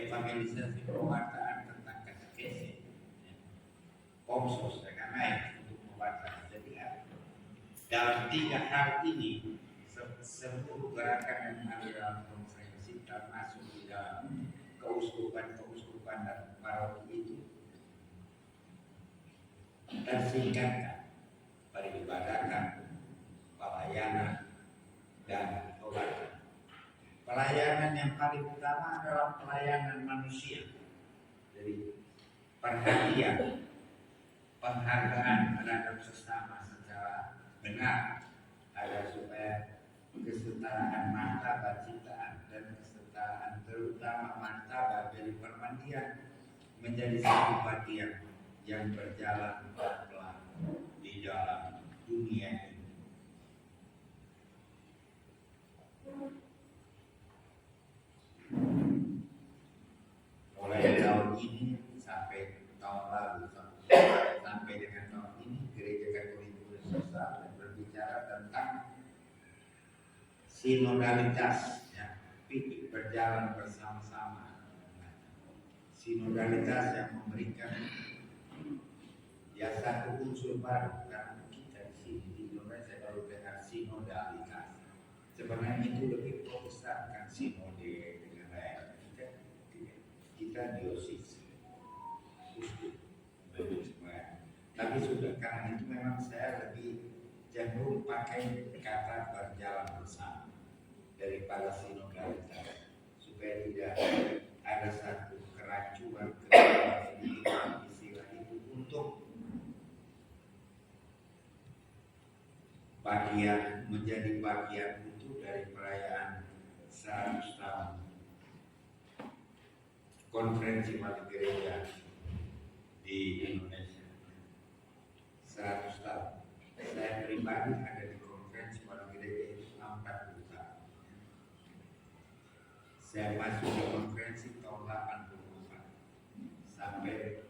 evangelisasi pewartaan tentang katekese, pomsos dengan lain untuk mewartakan. Jadi dalam 3 hal ini seluruh gerakan yang ada dalam konferensi termasuk di dalam keuskupan dan paroki itu tersingkatkan peribadatan, pelayanan, dan obat. Pelayanan yang paling utama adalah pelayanan manusia. Jadi perhatian, penghargaan terhadap sesama secara benar agar supaya kesetaraan martabat ciptaan dan kesetaraan terutama martabat dari permandian menjadi satu bagian yang berjalan pelan-pelan di dalam dunia ini. Mulai tahun ini sampai tahun lalu sampai dengan tahun ini Gereja Katolik Indonesia berbicara tentang sinodalitas, ya, berjalan bersama-sama. Sinodalitas yang memberikan ya satu unsur baru karena kita di sini di Indonesia kalau dengar sinodalitas sebenarnya itu lebih besar kan sinode dengan lain. Kita diosis, tapi sudah karena itu memang saya lebih cenderung pakai kata berjalan bersama daripada sinodalitas supaya tidak ada satu kerancuan istilah itu untuk menjadi bagian utuh dari perayaan 100 tahun konferensi Wali Gereja di Indonesia. 100 tahun. Saya pribadi ada di konferensi Wali Gereja itu 40 tahun. Saya masuk di konferensi tahun 84 sampai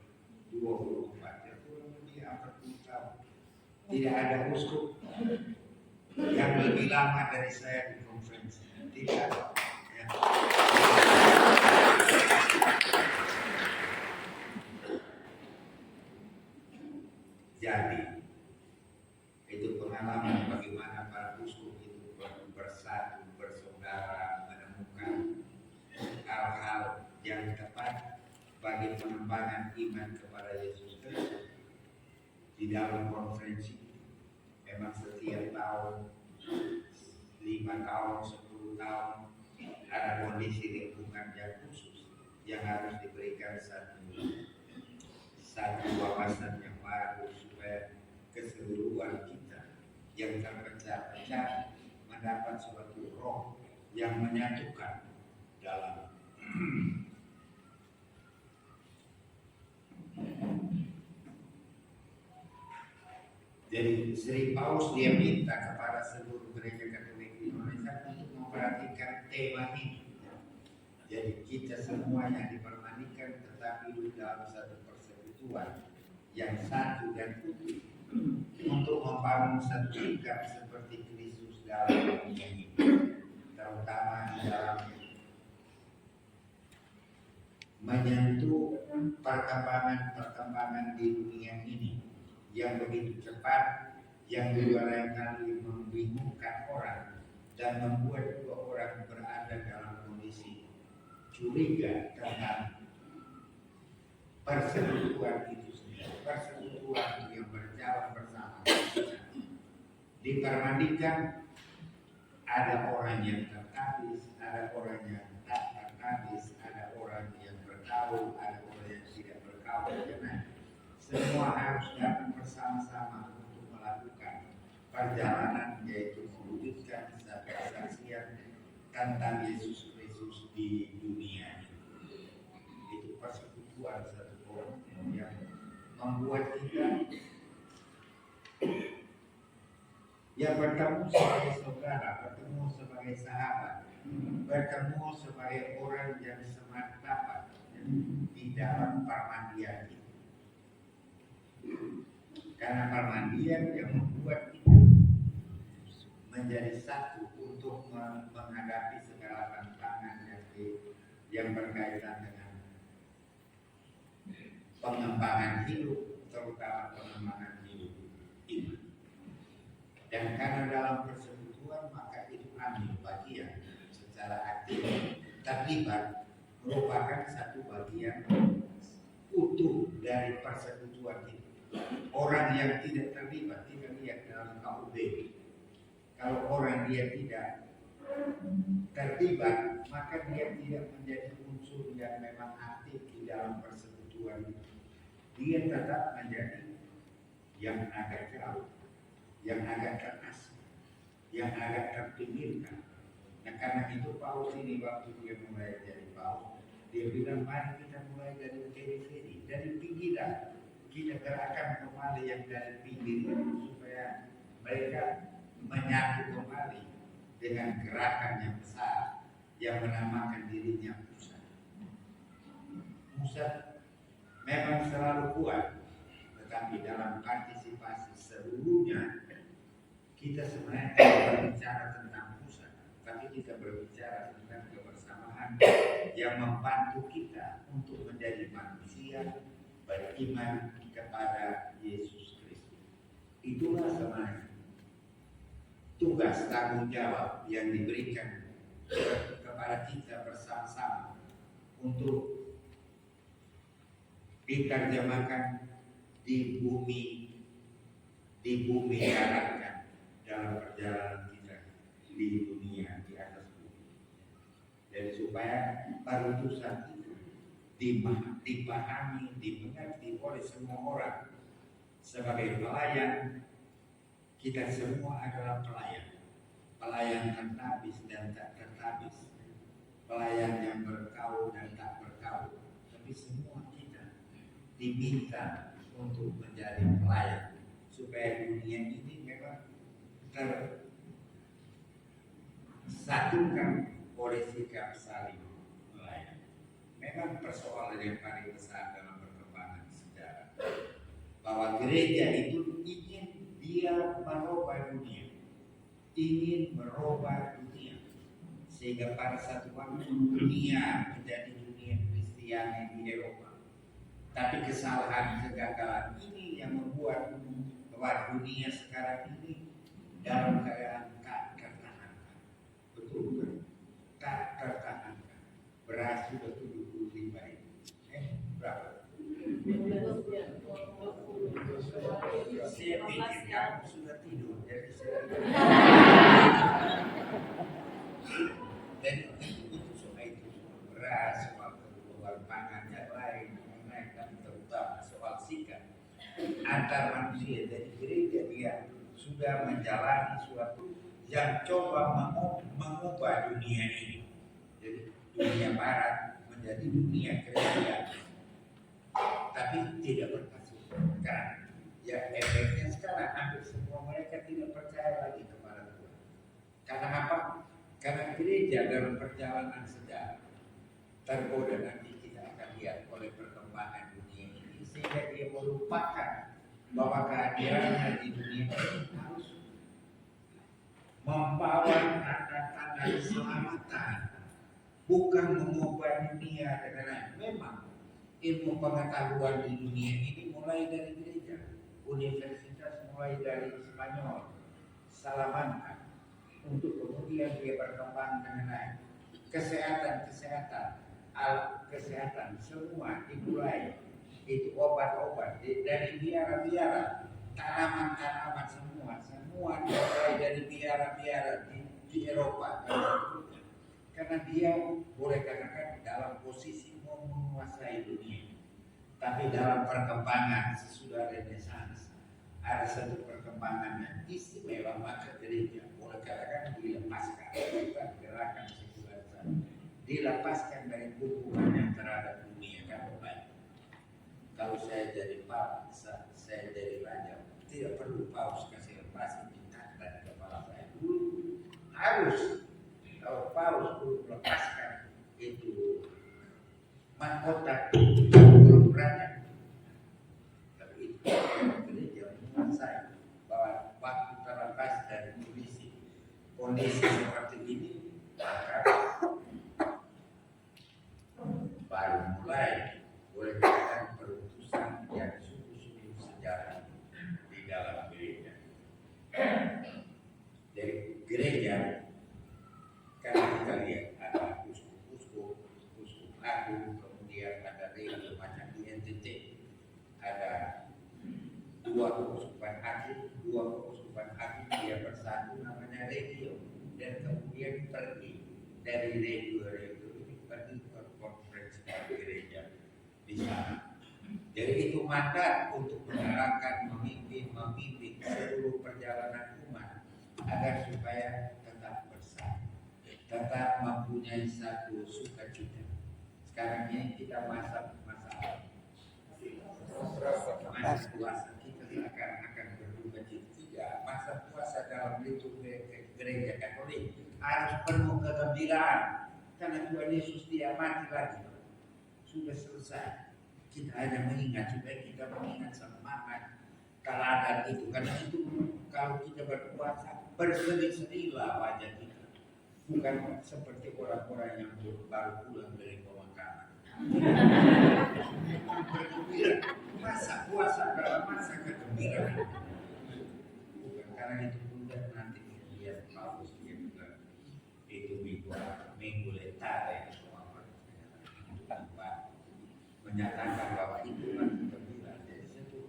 24. Itu lebih 40 tahun. Tidak ada uskup yang lebih lama dari saya di konferensi. Tidak ada. Ya. Jadi itu pengalaman bagaimana para uskup itu bersatu, bersaudara, menemukan hal-hal yang tepat bagi pengembangan iman kepada Yesus Kristus. Di dalam konferensi memang setiap tahun 5 tahun, 10 tahun ada kondisi lingkungan yang khusus yang harus diberikan satu wawasan yang baru supaya keseluruhan kita yang terpecah-pecah mendapat suatu roh yang menyatukan dalam jadi Sri Paus dia minta kepada seluruh gereja Katolik Indonesia untuk memperhatikan tema ini. Jadi kita semua yang dipermandikan tetap hidup dalam satu persekutuan yang satu dan utuh untuk membangun satu sikap seperti Kristus dalam dunia ini, terutama di dalam menyentuh perkembangan di dunia ini yang begitu cepat, yang lain kali membingungkan orang dan membuat dua orang berada dalam kondisi curiga tentang persekutuan itu sendiri, persekutuan yang berjalan bersama. Dipermandikan ada orang yang tertabis, ada orang yang tak tertabis, ada orang yang bergaul, ada orang yang tidak bergaul. Karena semua harus datang bersama-sama untuk melakukan perjalanan yaitu mewujudkan satu kesaksian tentang Yesus Kristus di dunia. Itu persekutuan satu orang yang membuat kita ya bertemu sebagai saudara, bertemu sebagai sahabat, bertemu sebagai orang yang semartabat di dalam permandian itu. Karena permandian yang membuat kita menjadi satu untuk menghadapi segala tantangan yang berkaitan dengan pengembangan hidup, terutama pengembangan hidup iman. Dan karena dalam persekutuan maka itu ambil bagian secara aktif, terlibat, merupakan satu bagian utuh dari persekutuan itu. Orang yang tidak terlibat, tidak lihat dalam KUB. Kalau orang dia tidak terlibat, maka dia tidak menjadi unsur yang memang aktif di dalam persekutuan. Dia tetap menjadi yang agak jauh, yang agak terasing, yang agak terpinggirkan. Nah karena itu Paulus ini waktu dia mulai jadi Paulus, dia bilang mari kita mulai dari periferi, dari pinggiran. Kita gerakan kembali yang dari pinggir supaya mereka menyatu kembali dengan gerakan yang besar yang menamakan dirinya pusat. Pusat memang selalu kuat, tetapi dalam partisipasi seluruhnya kita sebenarnya tidak berbicara tentang pusat, tapi kita berbicara tentang kebersamaan yang membantu kita untuk menjadi manusia beriman kepada Yesus Kristus. Itulah sebenarnya tugas tanggung jawab yang diberikan kepada kita bersama-sama untuk diterjemahkan di bumi daratkan dalam perjalanan kita di dunia di atas bumi. Dan supaya perutusan itu dipahami, dimengerti oleh semua orang sebagai pelayan. Kita semua adalah pelayan, pelayan tertabis dan tak tertabis, pelayan yang berkaul dan tak berkaul. Tapi semua kita diminta untuk menjadi pelayan supaya dunia ini memang tersatukan oleh sikap saling melayani. Memang persoalan yang paling besar dalam perkembangan sejarah bahwa gereja itu ingin dia merubah dunia, ingin merubah dunia sehingga pada satu waktu dunia menjadi dunia Kristiani di Eropa. Tapi kesalahan kegagalan ini yang membuat bahwa dunia sekarang ini dalam keadaan tak tertahankan. Betul kan? Tak tertahankan. Beras sudah 75 ribu. Berapa? Saya pikir kamu sudah tidur. Jadi saya dan itu soal itu beras, soal kebutuhan pangan yang lain, dan terutama soal sikap antar manusia. Jadi gereja dia sudah menjalani suatu yang coba mengubah dunia ini. Jadi dunia barat menjadi dunia kerajaan, tapi tidak berhasil. Karena ya efeknya sekarang hampir semua mereka tidak percaya lagi kepada Tuhan. Karena apa? Karena gereja dalam perjalanan sejarah tergoda, nanti kita akan lihat oleh perkembangan dunia ini, sehingga dia melupakan bahwa kehadirannya di dunia ini harus membawa tanda-tanda keselamatan, bukan mengubah dunia dengan lain. Memang ilmu pengetahuan di dunia ini mulai dari gereja, universitas mulai dari Spanyol, Salamanca, untuk kemudian dia berkembang dengan lain. Kesehatan, alat kesehatan semua dimulai, itu obat-obat dari biara-biara, tanaman-tanaman semua dimulai dari biara-biara di Eropa. Karena dia boleh katakan dalam posisi mau menguasai dunia. Tapi dalam perkembangan sesudah Renaissance ada satu perkembangan yang istimewa, maka gereja boleh katakan dilepaskan, bukan gerakan sekularisasi, dilepaskan dari hubungannya terhadap dunia. Kan baik. Kalau saya jadi paus, saya jadi raja, tidak perlu paus kasih lepasin bintang dan kepala saya dulu. Harus kalau paus perlu lepaskan itu mahkota belum raja. Tapi itu gereja menguasai bahwa waktu terlepas dari kondisi seperti ini, maka baru mulai boleh dikatakan perutusan pergi dari regu ini pergi ke konferensi gereja di sana. Jadi itu mandat untuk mengarahkan, memimpin seluruh perjalanan umat agar supaya tetap bersatu, tetap mempunyai satu sukacita. Sekarang ini kita masa puasa, kita akan berduka cita. Masa puasa dalam liturgi gereja Katolik harus penuh kegembiraan karena Tuhan Yesus tidak mati lagi, sudah selesai. Kita hanya mengingat supaya kita mengingat semangat teladan itu, karena itu kalau kita berpuasa berseri-serilah wajah kita, bukan seperti orang-orang yang baru pulang dari pemakaman. Masa puasa dalam masa kegembiraan, bukan karena itu pun nanti lihat Paulus dia juga itu minggu letare menyatakan bahwa itu kegembiraan. Jadi satu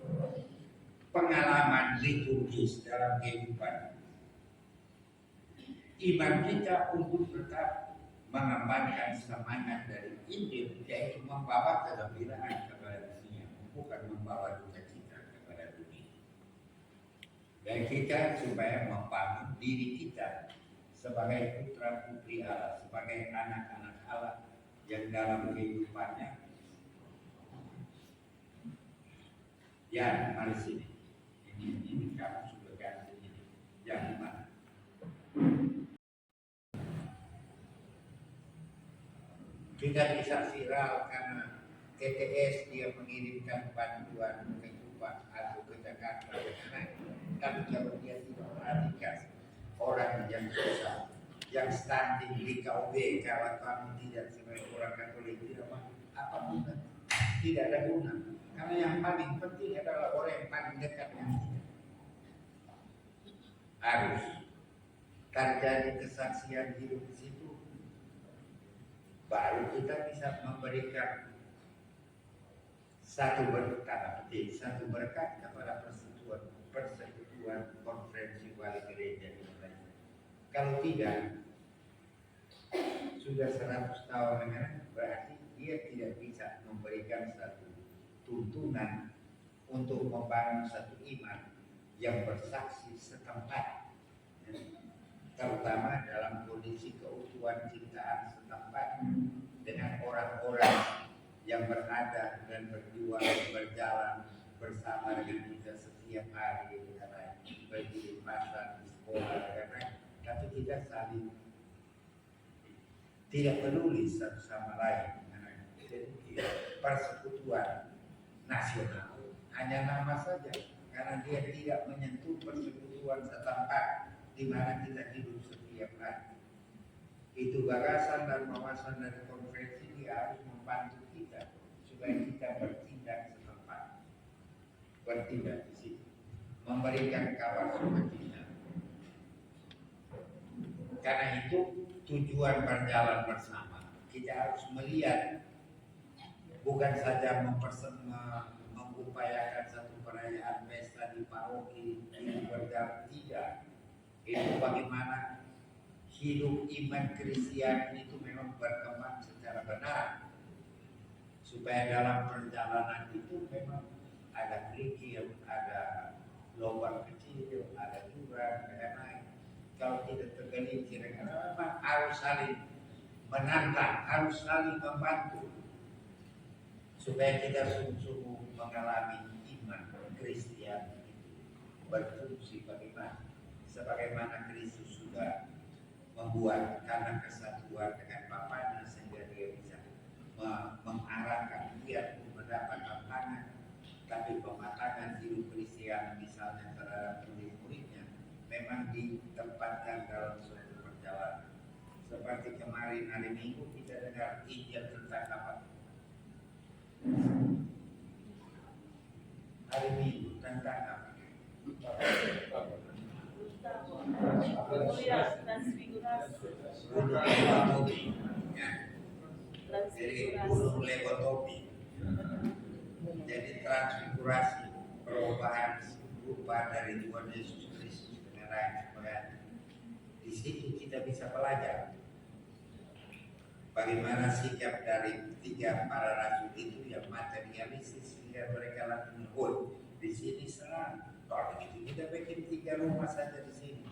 pengalaman liturgis dalam kehidupan iman kita untuk tetap mengembangkan semangat dari Injil, yaitu membawa kegembiraan kepada dunia, bukan membawa duka cita kepada dunia. Dan kita supaya membangun diri kita sebagai putra putri Allah, sebagai anak-anak Allah yang dalam kehidupannya. Ya, mari sini. Ini kamu sudah ganti ini. Yang mana? Kita bisa viral karena TTS dia mengirimkan bantuan ke Kupang atau ke Jakarta. Tapi kalau dia tidak perhatikan orang yang susah, yang stunting di KUB, kalau kami tidak sebagai orang Katolik tidak apa guna? Tidak ada guna. Karena yang paling penting adalah orang yang paling dekat dengan kita. Harus terjadi kesaksian hidup di situ, baru kita bisa memberikan satu berkat kepada persekutuan konferensi wali gereja Indonesia. Kalau tidak, sudah 100 tahun berarti dia tidak bisa memberikan satu tuntunan untuk membangun satu iman yang bersaksi setempat, terutama dalam kondisi keutuhan ciptaan setempat dengan orang-orang yang berada dan berjuang berjalan bersama dengan kita setiap hari, karena pergi di pasar, di sekolah, karena tapi kita saling tidak peduli satu sama lain. Jadi persekutuan nasional hanya nama saja, karena dia tidak menyentuh persekutuan setempat di mana kita hidup setiap hari. Itu gagasan dan wawasan dari konferensi dia harus membantu kita supaya kita bertindak setempat, bertindak di situ, memberikan kabar sukacita. Karena itu tujuan berjalan bersama, kita harus melihat bukan saja mengupayakan satu perayaan pesta di paroki yang berjalan, tidak. Itu bagaimana hidup iman Kristen itu memang berkembang secara benar, supaya dalam perjalanan itu memang ada kerikil, ada lubang kecil, ada jurang, ada naik. Kalau tidak tergelincir, karena memang harus saling menantang, harus saling membantu, supaya kita sungguh-sungguh mengalami iman Kristen berfungsi sebagaimana Kristus sudah membuat karena kesatuan dengan Bapaknya, sehingga dia bisa mengarahkan dia untuk mendapat tantangan. Tapi pematangan hidup Kristen misalnya terhadap murid-muridnya memang ditempatkan dalam suatu perjalanan. Seperti kemarin hari Minggu kita dengar Injil tentang apa? Hari Minggu tentang apa? Jadi gunung Legotopi. Jadi transfigurasi, perubahan rupa dari Tuhan Yesus Kristus dengan rakyat. Di situ kita bisa belajar Bagaimana sikap dari tiga para rasul itu yang materialistis sehingga mereka langsung menyebut di sini serang. Kalau begitu kita bikin 3 rumah saja di sini.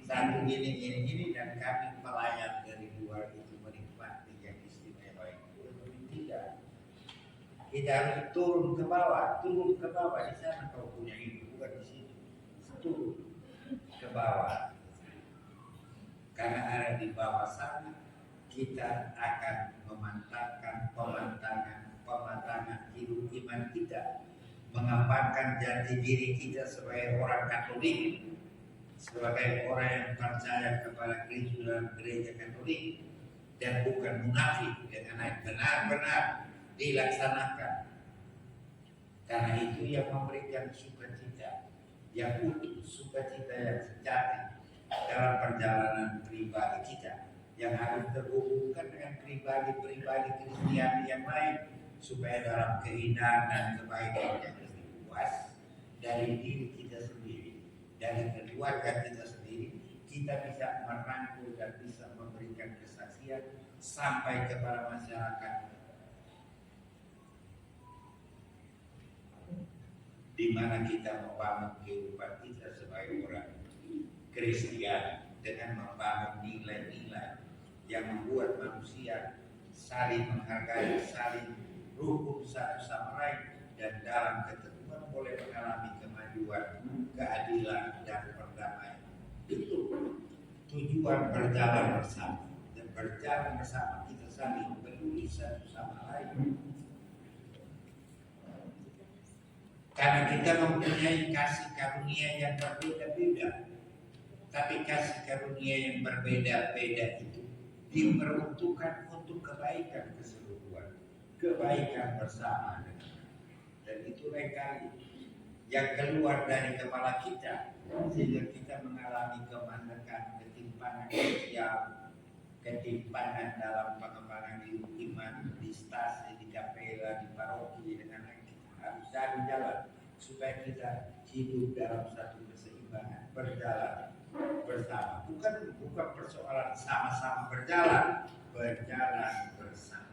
Satu gini dan kami pelayan dari luar itu menikmati yang istimewa itu. Tidak. Kita harus turun ke bawah di sana kau punya hidup bukan di sini. Turun ke bawah. Karena ada di bawah sana kita akan memantapkan pematangan hidup iman kita, mengamalkan jati diri kita sebagai orang Katolik, sebagai orang yang percaya kepada Kristus dalam gereja Katolik dan bukan munafik, dengan benar-benar dilaksanakan. Karena itu yang memberikan sukacita yang utuh, sukacita yang sejati dalam perjalanan pribadi kita, yang harus terhubungkan dengan pribadi-pribadi Kristiani yang lain, supaya dalam keindahan dan kebaikan yang lebih luas dari diri kita sendiri, dari keluarga kita sendiri, kita bisa merangkul dan bisa memberikan kesaksian sampai kepada masyarakat, di mana kita membangun kehidupan kita sebagai orang Kristiani dengan membangun nilai-nilai yang membuat manusia saling menghargai, saling rukun satu sama lain, dan dalam keteguhan boleh mengalami kemajuan, keadilan, dan perdamaian. Itu tujuan berjalan bersama, dan berjalan bersama kita saling peduli satu sama lain. Karena kita mempunyai kasih karunia yang berbeda-beda, tapi kasih karunia yang berbeda-beda itu diperuntukkan untuk kebaikan keseluruhan, kebaikan bersama, dan itu lain yang keluar dari kepala kita sehingga kita mengalami kemandekan, ketimpangan sosial, ketimpangan dalam pengembangan hidup iman di stasi, di kapela, di paroki, dengan lain. Kita harus cari jalan supaya kita hidup dalam satu keseimbangan, berjalan bersama. Bukan persoalan sama-sama berjalan bersama.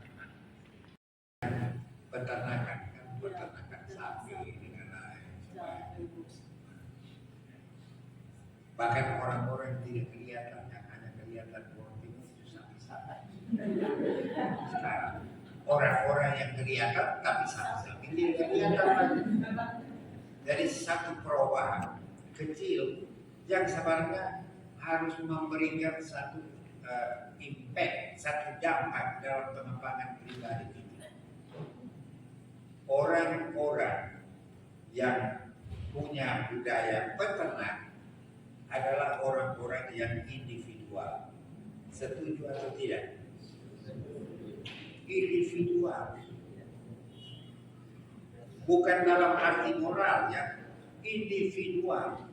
Peternakan sapi dengan lain. Bahkan orang-orang yang tidak kelihatan, yang hanya kelihatan orang timur itu sapi-sapi. Sekarang orang-orang yang kelihatan tapi sapi-sapi tidak kelihatan. Dari satu perubahan kecil yang sebenarnya harus memberikan satu impact, satu dampak dalam pengembangan pribadi kita. Orang-orang yang punya budaya peternak adalah orang-orang yang individual. Setuju atau tidak? Individual. Bukan dalam arti moral ya, individual.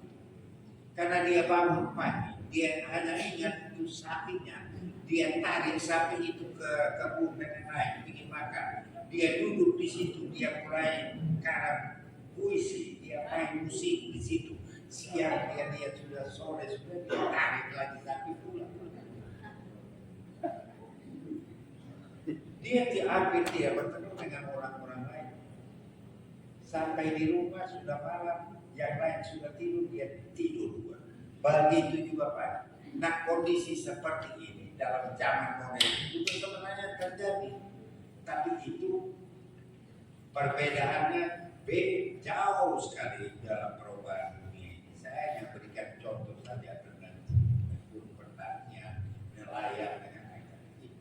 Karena dia bangun pagi, dia hanya ingat itu sapinya, dia tarik sapi itu ke kebun dengan lain, ingin makan. Dia duduk di situ, dia mulai karang puisi, dia main musik di situ. Siang dia sudah sore sudah dia tarik lagi sapi pulang. Dia diambil, dia bertemu dengan orang-orang lain. Sampai di rumah sudah malam, yang lain sudah tidur, dia tidur. Begitu juga Pak. Nah, kondisi seperti ini dalam zaman modern itu sebenarnya terjadi. Tapi itu perbedaannya jauh sekali dalam perubahan dunia ini. Saya hanya berikan contoh saja dengan pertanian, nelayan dengan lain-lain.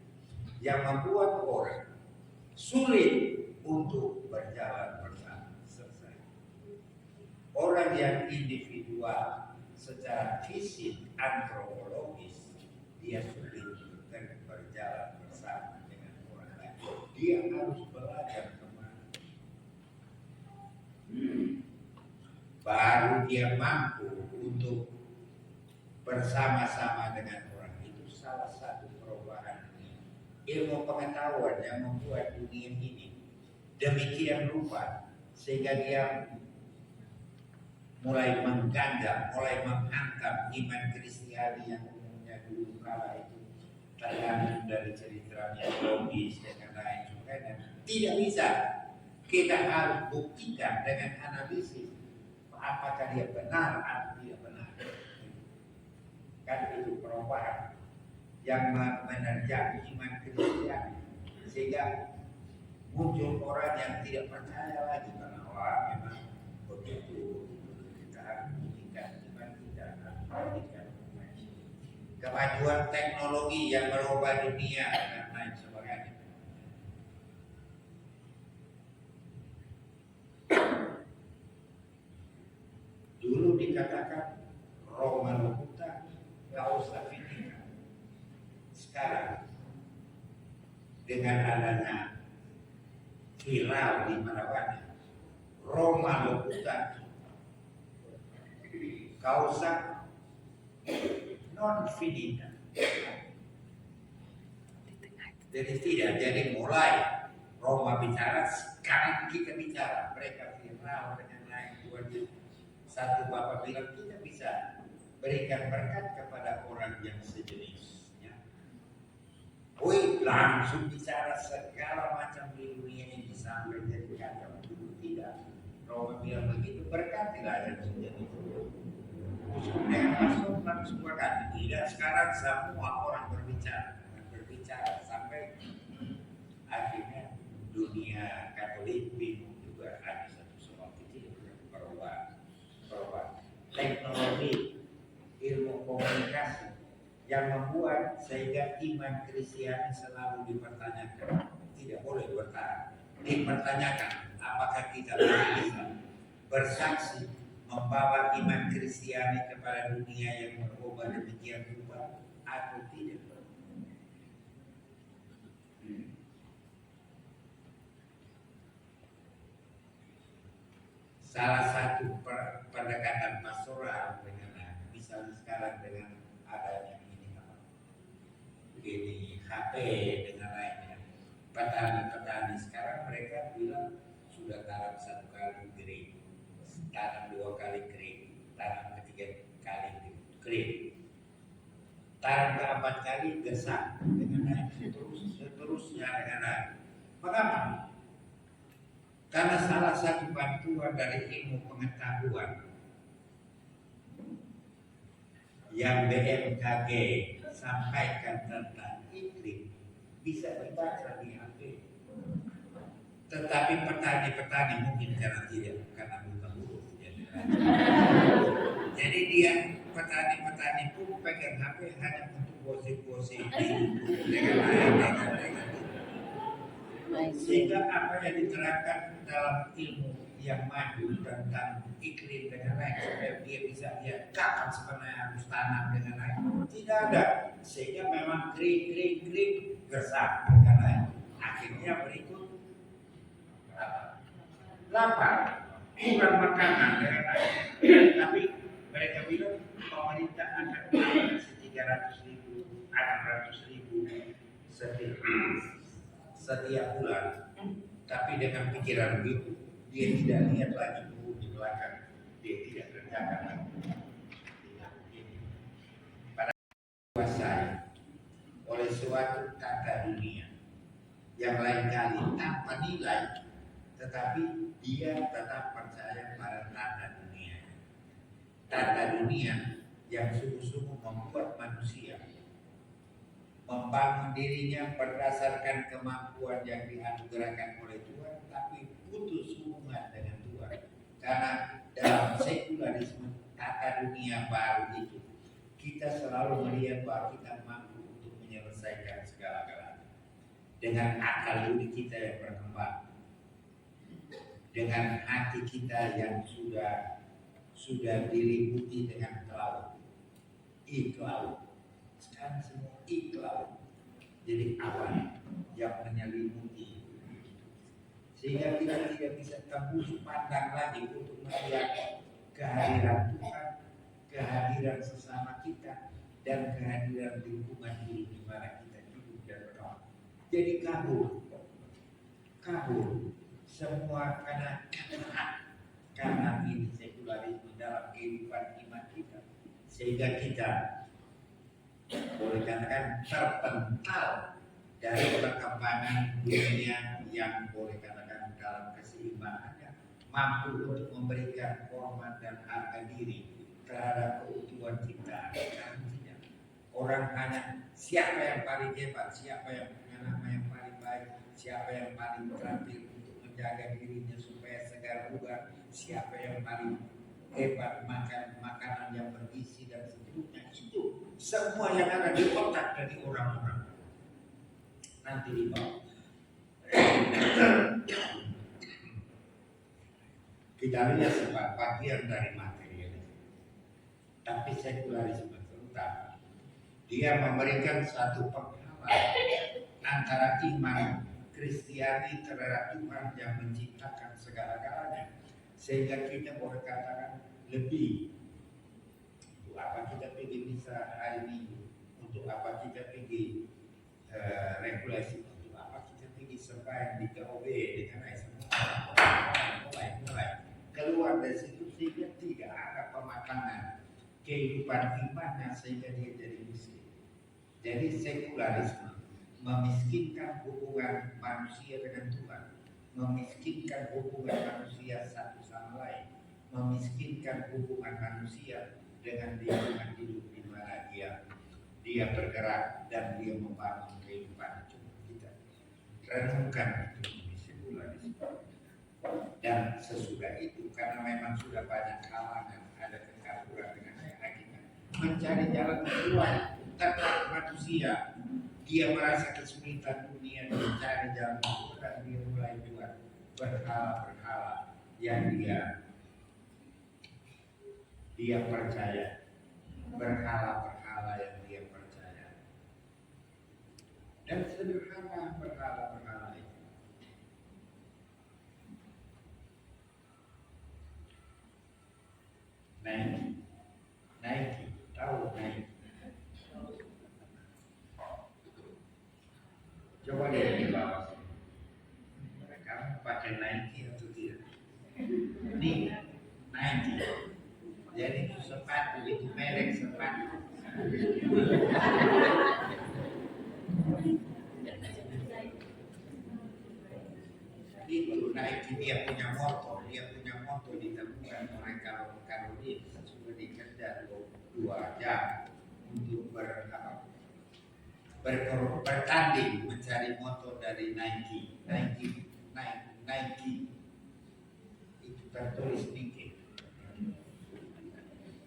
Yang membuat orang sulit untuk berjalan bersama. Selesai. Orang yang individual secara fisik, antropologis, dia sulit berjalan bersama dengan orang lain. Dia harus belajar kemana. Baru dia mampu untuk bersama-sama dengan orang. Itu salah satu perubahan ilmu pengetahuan yang membuat dunia ini demikian rupa, sehingga dia mulai mengganjal, mulai menghantam iman Kristiani yang umumnya dulu kala itu tergantung dari cerita logis dan lain sebagainya. Tidak bisa. Kita harus buktikan dengan analisis apakah dia benar atau tidak benar. Kan itu perubahan yang menerjang iman Kristen, sehingga muncul orang yang tidak percaya lagi karena wah memang begitu. Kita harus buktikan iman kita, buktikan kemajuan teknologi yang merubah dunia dan lain sebagainya. Dulu dikatakan Roma Lokuta, nggak usah fikirkan. Sekarang dengan adanya viral di mana-mana, Roma Lokuta, causa non finita. Jadi tidak, jadi mulai Roma bicara, sekarang kita bicara, mereka viral dengan lain buatnya. Satu Bapak bilang kita bisa berikan berkat kepada orang yang sejenisnya. Wih, langsung bicara segala macam di dunia ini sampai jadi kacau. Dulu tidak. Roma bilang begitu, berkatilah yang sejenis. Kemudian masuk langsung berkati. Tidak, sekarang semua orang berbicara sampai akhirnya dunia Katolik bingung juga, ada satu soal kecil perubahan teknologi, ilmu komunikasi yang membuat sehingga iman Kristiani selalu dipertanyakan, tidak boleh bertahan, dipertanyakan apakah kita bisa bersaksi membawa iman Kristiani kepada dunia yang berubah demikian rupa atau tidak. Salah satu pendekatan pastoral dengan misalnya sekarang dengan adanya ini HP dengan lainnya, petani sekarang mereka bilang sudah tanam 1 kali kering, tanam 2 kali kering, tanam 3 kali kering, tanam ke-4 kali gesak dengan seterusnya dengan lain. Mengapa? Karena salah satu bantuan dari ilmu pengetahuan yang BMKG sampaikan tentang iklim bisa dibaca di HP. Tetapi petani mungkin karena bukan huruf. Jadi dia petani pun pegang HP hanya untuk gosip-gosip dengan lain. Sehingga apa yang diterapkan dalam ilmu yang maju tentang iklim dengan lain, supaya dia bisa lihat kapan sebenarnya harus tanam dengan lain, tidak ada. Sehingga memang kering gesak dengan lain. Akhirnya berikut lapar, bukan makanan dengan lain. Tapi mereka bilang pemerintah akan mengasih 300.000, 600.000 setiap bulan, tapi dengan pikiran begitu dia tidak lihat lagi di belakang, dia tidak kerjakan lagi. Pada kuasai oleh suatu tata dunia yang lain kali tanpa nilai, tetapi dia tetap percaya pada tata dunia yang sungguh-sungguh membuat manusia membangun dirinya berdasarkan kemampuan yang dianugerahkan oleh Tuhan, tapi putus hubungan dengan Tuhan. Karena dalam sekularisme tata dunia baru itu, kita selalu melihat bahwa kita mampu untuk menyelesaikan segala-galanya dengan akal budi kita yang berkembang, dengan hati kita yang sudah diliputi dengan ikhlas. Sekarang semua ikhlas, jadi apa yang menyelimuti, sehingga kita tidak bisa tembus pandang lagi untuk melihat kehadiran Tuhan, kehadiran sesama kita, dan kehadiran lingkungan hidup di mana kita hidup dan berkembang. Jadi kabur semua karena ini sekularisme dalam kehidupan iman kita, sehingga kita boleh katakan terpental dari perkembangan dunia yang boleh katakan dalam keseimbangannya mampu untuk memberikan hormat dan harga diri terhadap keutuhan ciptaan. Tidak. Orang hanya siapa yang paling hebat, siapa yang punya nama yang paling baik, siapa yang paling terampil untuk menjaga dirinya supaya segar bugar, siapa yang paling hebat makan makanan yang bergizi dan seterusnya. Itu semua yang ada di otak dari orang-orang nanti dibawa. Kita lihat sebagai bagian dari materialisme. Tapi sekularisme terutama dia memberikan satu penghalang antara iman Kristiani terhadap Tuhan yang menciptakan segala-galanya, sehingga kita boleh katakan lebih untuk apa kita pergi misa hari Minggu, untuk apa kita pergi regulasi, untuk apa kita pergi sembahyang di KOB dengan semua mulai keluar dari situ sehingga tidak ada pematangan kehidupan imannya sehingga dia jadi miskin. Jadi sekularisme memiskinkan hubungan manusia dengan Tuhan, memiskinkan hubungan manusia satu sama lain, memiskinkan hubungan manusia dengan lingkungan hidup di mana dia bergerak dan dia membangun kehidupan kita. Renungkan itu sekularisme. Dan sesudah itu karena memang sudah banyak halangan, ada kekaburan dengan hakikat, mencari jalan keluar tetap manusia. Dia merasa kesulitan dunia, dia mencari jalan keluar, dia mulai buat berhala-berhala yang dia percaya, berhala-berhala yang dia percaya. Dan sederhana berhala-berhala itu. Nike, tahu Nike? Coba lihat di bawah sini. Kamu pakai Nike atau tidak? Ini Nike. Jadi itu sepatu, itu merek sepatu. Itu Nike dia punya motor ditemukan oleh kalau dia sudah dikerja 2 jam untuk bertanding mencari motor dari Nike itu tertulis Nike.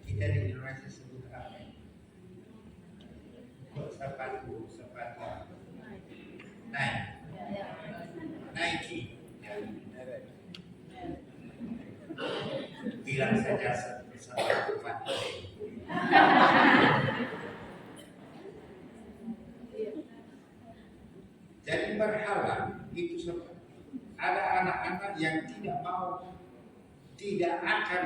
Kita di Indonesia sebut apa? Sepatu Nike. Bilang saja sepatu. Jadi berhala itu seperti ada anak-anak yang tidak akan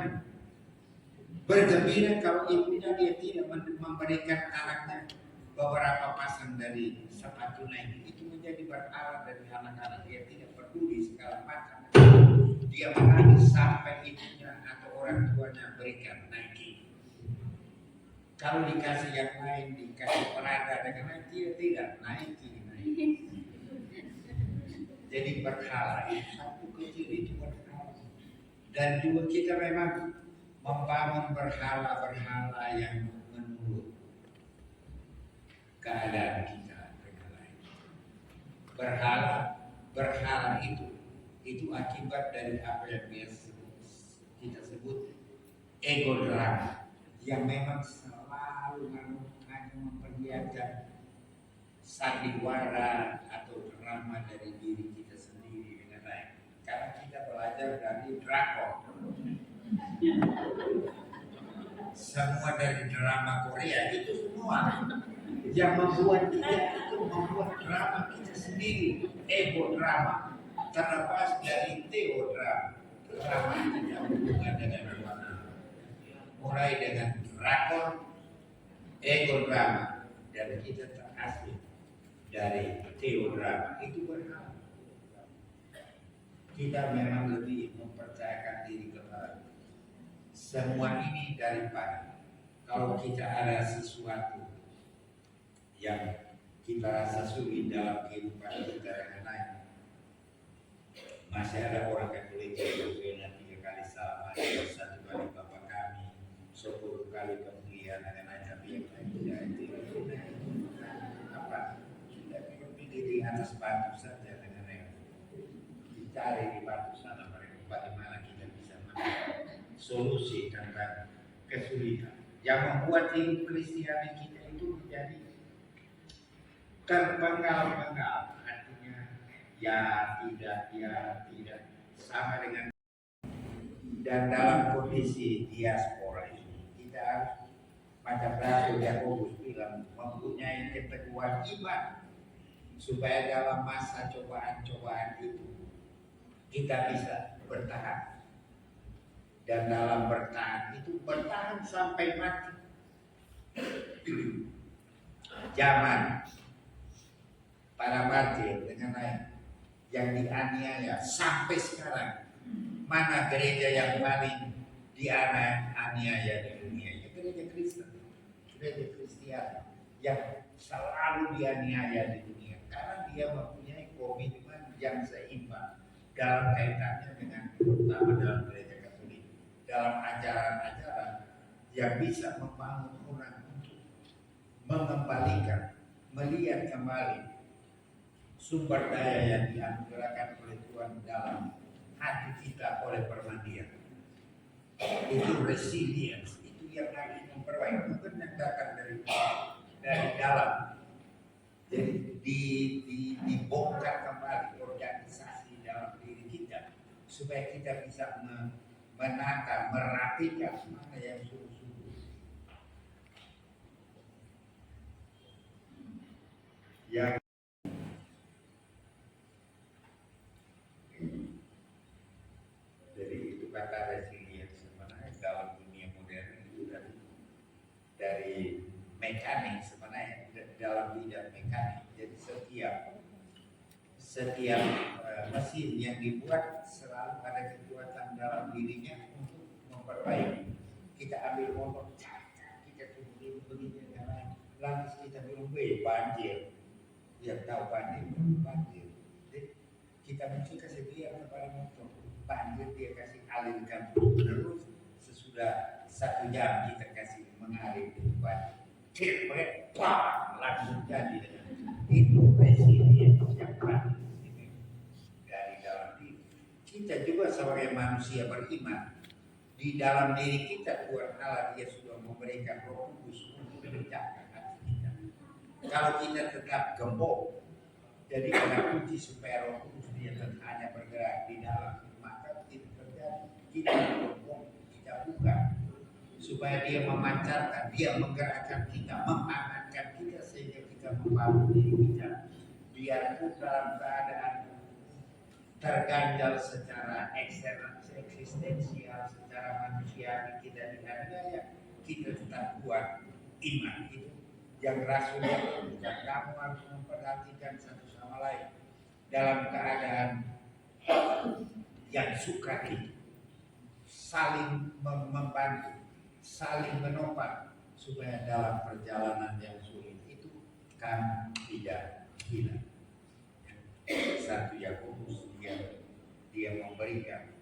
bergembira kalau ibunya dia tidak memberikan anaknya beberapa pasang dari sepatu Nike. Itu menjadi berhala dari anak-anak. Dia tidak peduli segala macam. Dia menangis sampai ibunya atau orang tuanya berikan Nike. Kalau dikasih yang lain, dikasih Prada dengan lain, dia tidak Nike. Jadi berhala itu satu kecil itu berhala. Dan juga kita memang membangun berhala-berhala yang menurut keadaan kita dengan lain. Berhala itu akibat dari apa yang kita sebut ego drama yang memang selalu hanya memperlihatkan sandiwara atau drama dari diri kita sendiri dengan lain. Karena kita belajar dari drakor. Semua dari drama Korea itu semua yang membuat kita itu membuat drama kita sendiri, ego drama. Terlepas dari teodrama, drama tidak berhubungan dengan mana. Mulai dengan drakor, ego drama, dan kita terhasil dari teodrama itu berhala. Kita memang lebih mempercayakan diri kepada semua ini daripada kalau kita ada sesuatu yang kita rasa sulit dalam kehidupan kita yang lain. Masih ada orang Katolik yang berdoa 3 kali salam, 1 kali Bapa Kami, 10 kali pemberian dan lain-lain, tapi yang lain tidak itu apa? Kita berpikir di atas batu saja dengan yang dicari di batu sana, mereka bagaimana kita bisa menemukan solusi tentang kesulitan yang membuat hidup Kristiani kita itu menjadi terpenggal-penggal, artinya ya tidak sama dengan. Dan dalam kondisi diaspora ini kita harus macam Rasul Yakobus bilang mempunyai keteguhan iman supaya dalam masa cobaan-cobaan itu kita bisa bertahan, dan dalam bertahan itu bertahan sampai mati. Zaman para martir dengan lain yang dianiaya sampai sekarang, mana gereja yang paling dianiaya di dunia? Ya, gereja Kristen, gereja Kristiani yang selalu dianiaya di dunia karena dia mempunyai komitmen yang seimbang dalam kaitannya dengan, terutama dalam gereja Katolik, dalam ajaran-ajaran yang bisa membangun orang untuk mengembalikan, melihat kembali sumber daya yang dianugerahkan oleh Tuhan dalam hati kita oleh permandian. Itu resilience, itu yang harus memperbaiki, bukan yang datang dari dalam. Jadi dibongkar kembali organisasi dalam diri kita supaya kita bisa menata, merapikan mana yang sungguh-sungguh. Yang jadi itu kata resilience sebenarnya dalam dunia modern itu dari mekanik, sebenarnya dalam bidang mekanik. Jadi setiap mesin yang dibuat selalu ada kekuatan dalam dirinya untuk memperbaiki. Kita ambil motor, kita tunggu begini karena lantas kita belum banjir. Dia tahu banjir. Jadi kita mesti kasih dia kepada motor, banjir dia kasih alirkan terus. Sesudah 1 jam kita kasih mengalir ke banjir. Kira langsung jadi. Itu resilience yang paling dari dalam diri. Kita juga sebagai manusia beriman, di dalam diri kita Tuhan Allah dia sudah memberikan Roh Kudus untuk mengerjakan hati kita. Kalau kita tetap gembok, jadi ada kunci supaya Roh Kudus dia hanya bergerak di dalam, maka tidak terjadi. Kita gembok, kita buka supaya dia memancarkan, dia menggerakkan kita, menghangatkan kita sehingga kita membangun diri kita. Biarpun dalam keadaan terganjal secara eksistensial, secara manusiawi kita dianiaya, kita tetap kuat iman itu. Yang Rasul bukan kamu harus memperhatikan satu sama lain dalam keadaan yang sukar itu, saling membantu, saling menopang supaya dalam perjalanan yang sulit itu kamu tidak hilang. 1 Yakobus dia memberikan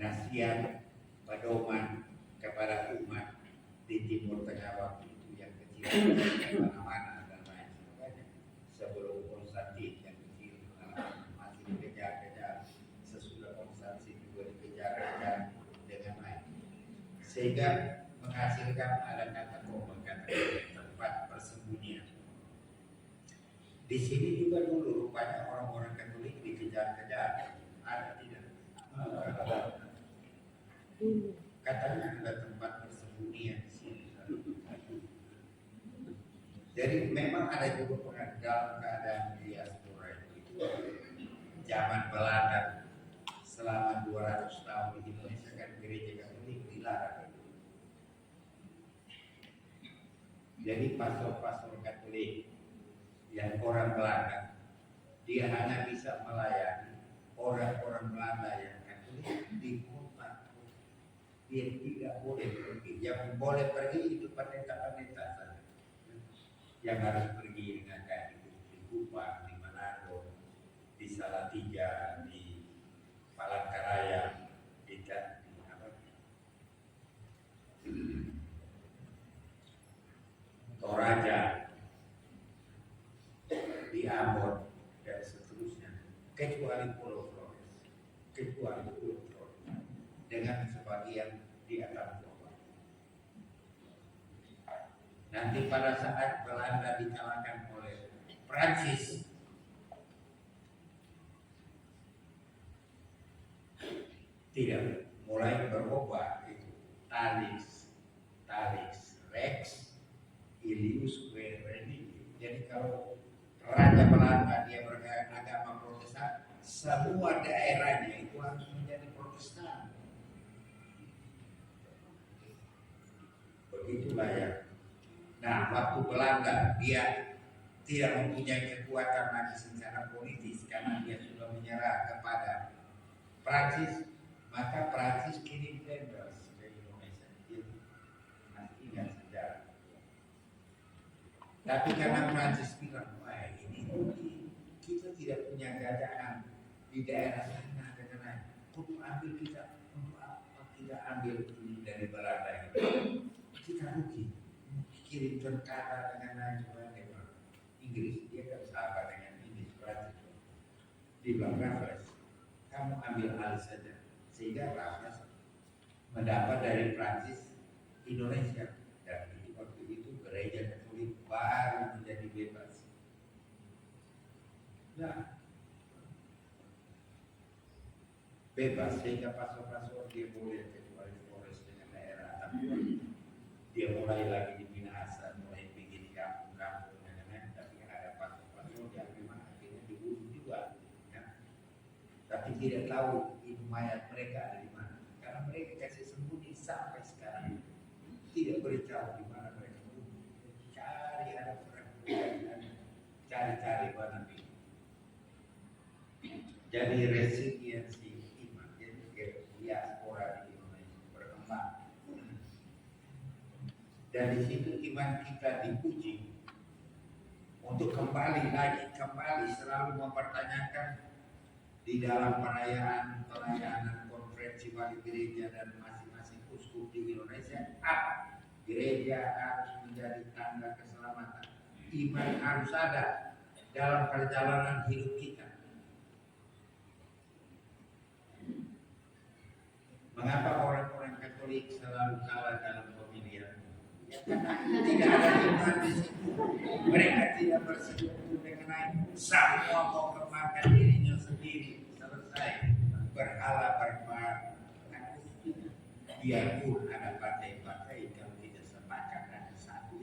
nasihat pedoman kepada umat di Timur Tengah waktu itu yang kecil, mana-mana dan lain sebagainya. Sebelum Konstantin yang kecil masih dikejar-kejar, sesudah Konstantin juga dikejar-kejar dengan lain, sehingga menghasilkan ada kata tempat persembunyian. Di sini juga dulu rupanya orang-orang Katolik dikejar-kejar, ada tidak? Katanya ada tempat persembunyian di sini. Jadi memang ada juga dalam keadaan diaspora itu zaman Belanda selama 200 tahun di Indonesia kan gereja Katolik dilarang. Jadi pastor-pastor Katolik yang orang Belanda, dia hanya bisa melayani orang-orang Belanda yang Katolik di kota. Dia tidak boleh pergi Yang boleh pergi itu pendeta-pendeta saja. Yang harus pergi dengan kayak di Kupang, di Manado, di Salatiga, di Palangkaraya, di apa? Toraja, di Ambon dan seterusnya, kecuali Pulau Flores, dengan sebagian di atas Pulau. Nanti pada saat Belanda dikalahkan oleh Prancis, tidak mulai berubah itu Talix Rex Ilius Vereni. Jadi kalau Raja Belanda dia beragama Protestan, semua daerahnya itu harus menjadi Protestan. Begitulah ya. Nah, waktu Belanda dia tidak mempunyai kekuatan lagi secara politis karena dia sudah menyerah kepada Prancis, maka Prancis kirim jenderal ke Indonesia. Dia masih ingat sejarah. Tapi karena Prancis bilang, wah ini kita tidak punya kerajaan di daerah sana dengan lain. Untuk ambil kita, untuk apa kita ambil ini dari Belanda ini? Kita rugi. Kirim tentara dengan lain sebagainya. Inggris dia kan sahabat dengan Inggris Prancis. Di belakang Raffles, kamu ambil alih saja. Sehingga Raffles mendapat dari Prancis Indonesia. Dan waktu itu gereja Katolik baru menjadi bebas. Nah, bebas sehingga pasok-pasok dia boleh kecuali Flores dengan daerah. Tapi dia mulai lagi di Minahasa, mulai bikin kampung-kampung dan lain-lain. Tapi ada pasok-pasok yang memang akhirnya dibunuh juga. Ya. Tapi tidak tahu ibu mayat mereka ada di mana. Karena mereka kasih sembunyi sampai sekarang. Tidak beritahu di mana mereka berbunuh. Cari anak orang, cari-cari mana ini. Jadi resiliensi iman, jadi diaspora di Indonesia berkembang. Dan di situ iman kita dipuji untuk kembali selalu mempertanyakan di dalam pelayanan konferensi wali gereja dan masing-masing uskup di Indonesia, apa? Gereja harus menjadi tanda keselamatan. Iman harus ada dalam perjalanan hidup kita. Mengapa orang-orang Katolik selalu kalah dalam pemilihan? Ya, karena tidak ada iman di situ. Mereka tidak bersekutu dengan lain. Semua mau kembangkan dirinya sendiri. Selesai berhala berbar. Biarpun ada partai-partai yang tidak sepakat ada satu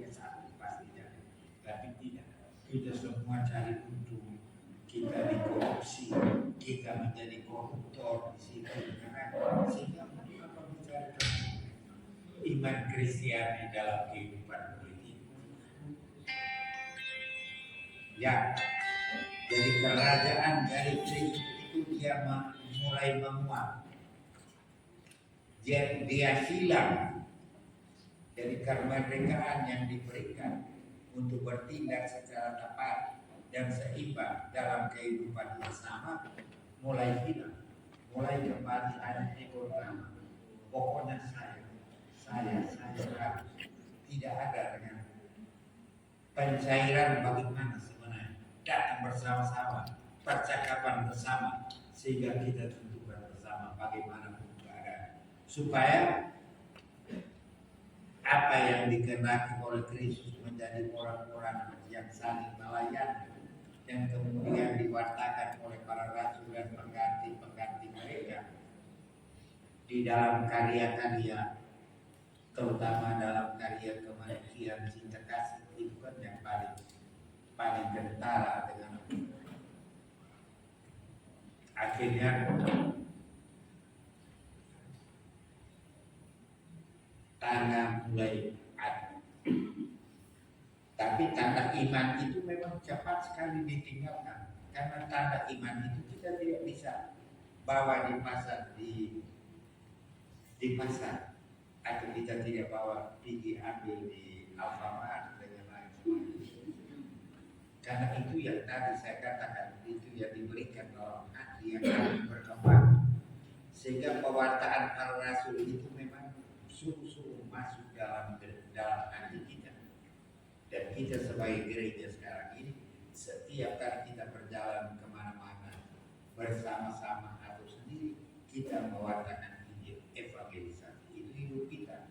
pasti jadi. Tapi tidak. Kita semua cari untung. Kita dikorupsi. Kita menjadi koruptor di situ. Sehingga apa bicara iman Kristiani dalam kehidupan politik. Ya, jadi kerajaan dari Kristus itu dia mulai menguat. Dia hilang dari kemerdekaan yang diberikan untuk bertindak secara tepat dan seimbang dalam kehidupan bersama mulai hilang. Mulai kembali hanya ego drama. Pokoknya saya harus tidak ada dengan pencairan bagaimana sebenarnya datang bersama-sama, percakapan bersama sehingga kita tentukan bersama bagaimana keadaan supaya apa yang dikehendaki oleh Kristus menjadi orang-orang yang saling melayani dan kemudian diwartakan oleh para rasul dan pengganti mereka di dalam karya-karya, terutama dalam karya kemanusiaan cinta kasih itu kan yang paling kentara dengan akhirnya tanda mulai ada. Tapi tanda iman itu memang cepat sekali ditinggalkan karena tanda iman itu kita tidak bisa bawa di pasar di pasar. atau kita tidak bawa pergi ambil di Alfamart dengan lain sebagainya. Karena itu yang tadi saya katakan, itu yang diberikan dalam hati yang akan berkembang. Sehingga pewartaan para rasul itu memang sungguh-sungguh masuk dalam hati kita. Dan kita sebagai gereja sekarang ini, setiap kali kita berjalan kemana-mana bersama-sama atau sendiri, kita mewartakan Injil, evangelisasi. Itu hidup kita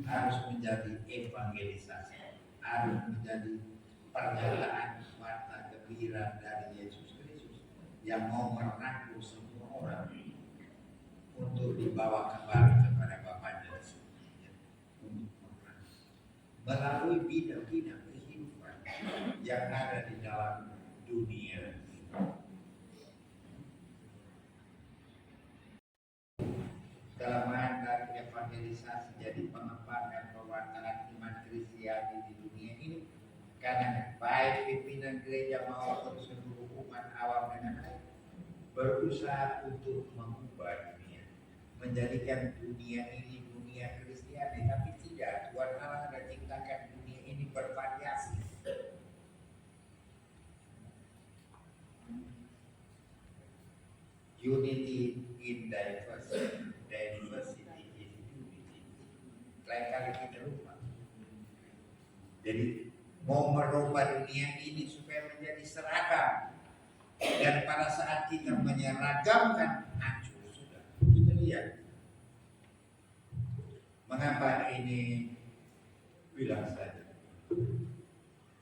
harus menjadi evangelisasi, harus menjadi pernyataan warta gembira dari Yesus Kristus yang mau merangkul semua orang untuk dibawa kembali kepada Bapaknya di surga, melalui bidang-bidang kehidupan yang ada di dalam dunia. Kelemahan dari evangelisasi jadi pengembangan pewartaan iman Kristiani di dunia ini, karena baik pimpinan gereja maupun seluruh umat awam dengan lain berusaha untuk mengubah dunia, menjadikan dunia ini dunia Kristiani, tapi tidak. Tuhan Allah sudah ciptakan dunia ini bervariasi. Unity in diversity, diversity is unity. Lain kali kita lupa. Jadi mau merubah dunia ini supaya menjadi seragam, dan pada saat kita menyeragamkan hancur sudah. Kita lihat mengapa ini bilang saja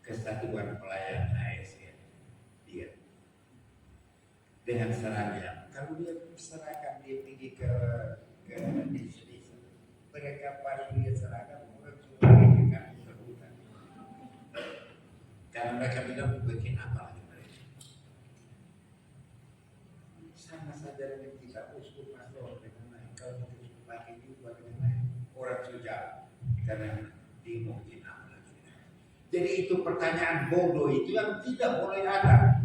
Kesatuan Pelayan ASN dia dengan seragam. Kalau dia seragam, dia pergi ke desa-desa, mereka pas lihat seragam, orang sudah mereka ke hutan. Karena mereka bilang bikin apa lagi mereka. Sama saja dengan kita uskup pastor dengan lain. Kalau kita pakai juga dengan lain, orang sudah karena dia mungkin apa lagi. Jadi itu pertanyaan bodoh itu yang tidak boleh ada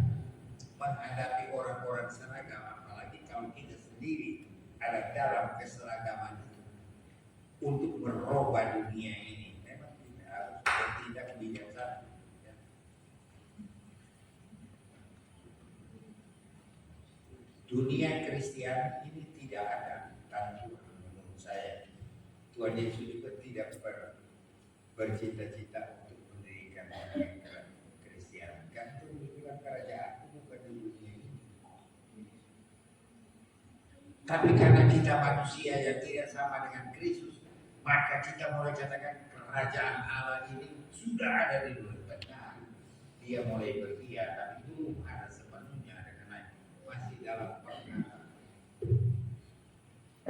menghadapi orang-orang seragam, apalagi kalau kita sendiri ada dalam keseragaman itu untuk merubah dunia ini. Memang tidak harus bertindak bijaksana. Ya. Dunia Kristiani ini tidak ada tanjuan menurut saya. Tuhan Yesus juga tidak bercita-cita untuk mendirikan dunia Kristiani. Kan itu bilang kerajaan bukan di dunia ini. Tapi karena kita manusia yang tidak sama dengan Kristus, maka kita mulai katakan kerajaan Allah ini sudah ada di dunia. Benar, dia mulai berpihak, tapi belum ada sepenuhnya, karena masih dalam perkara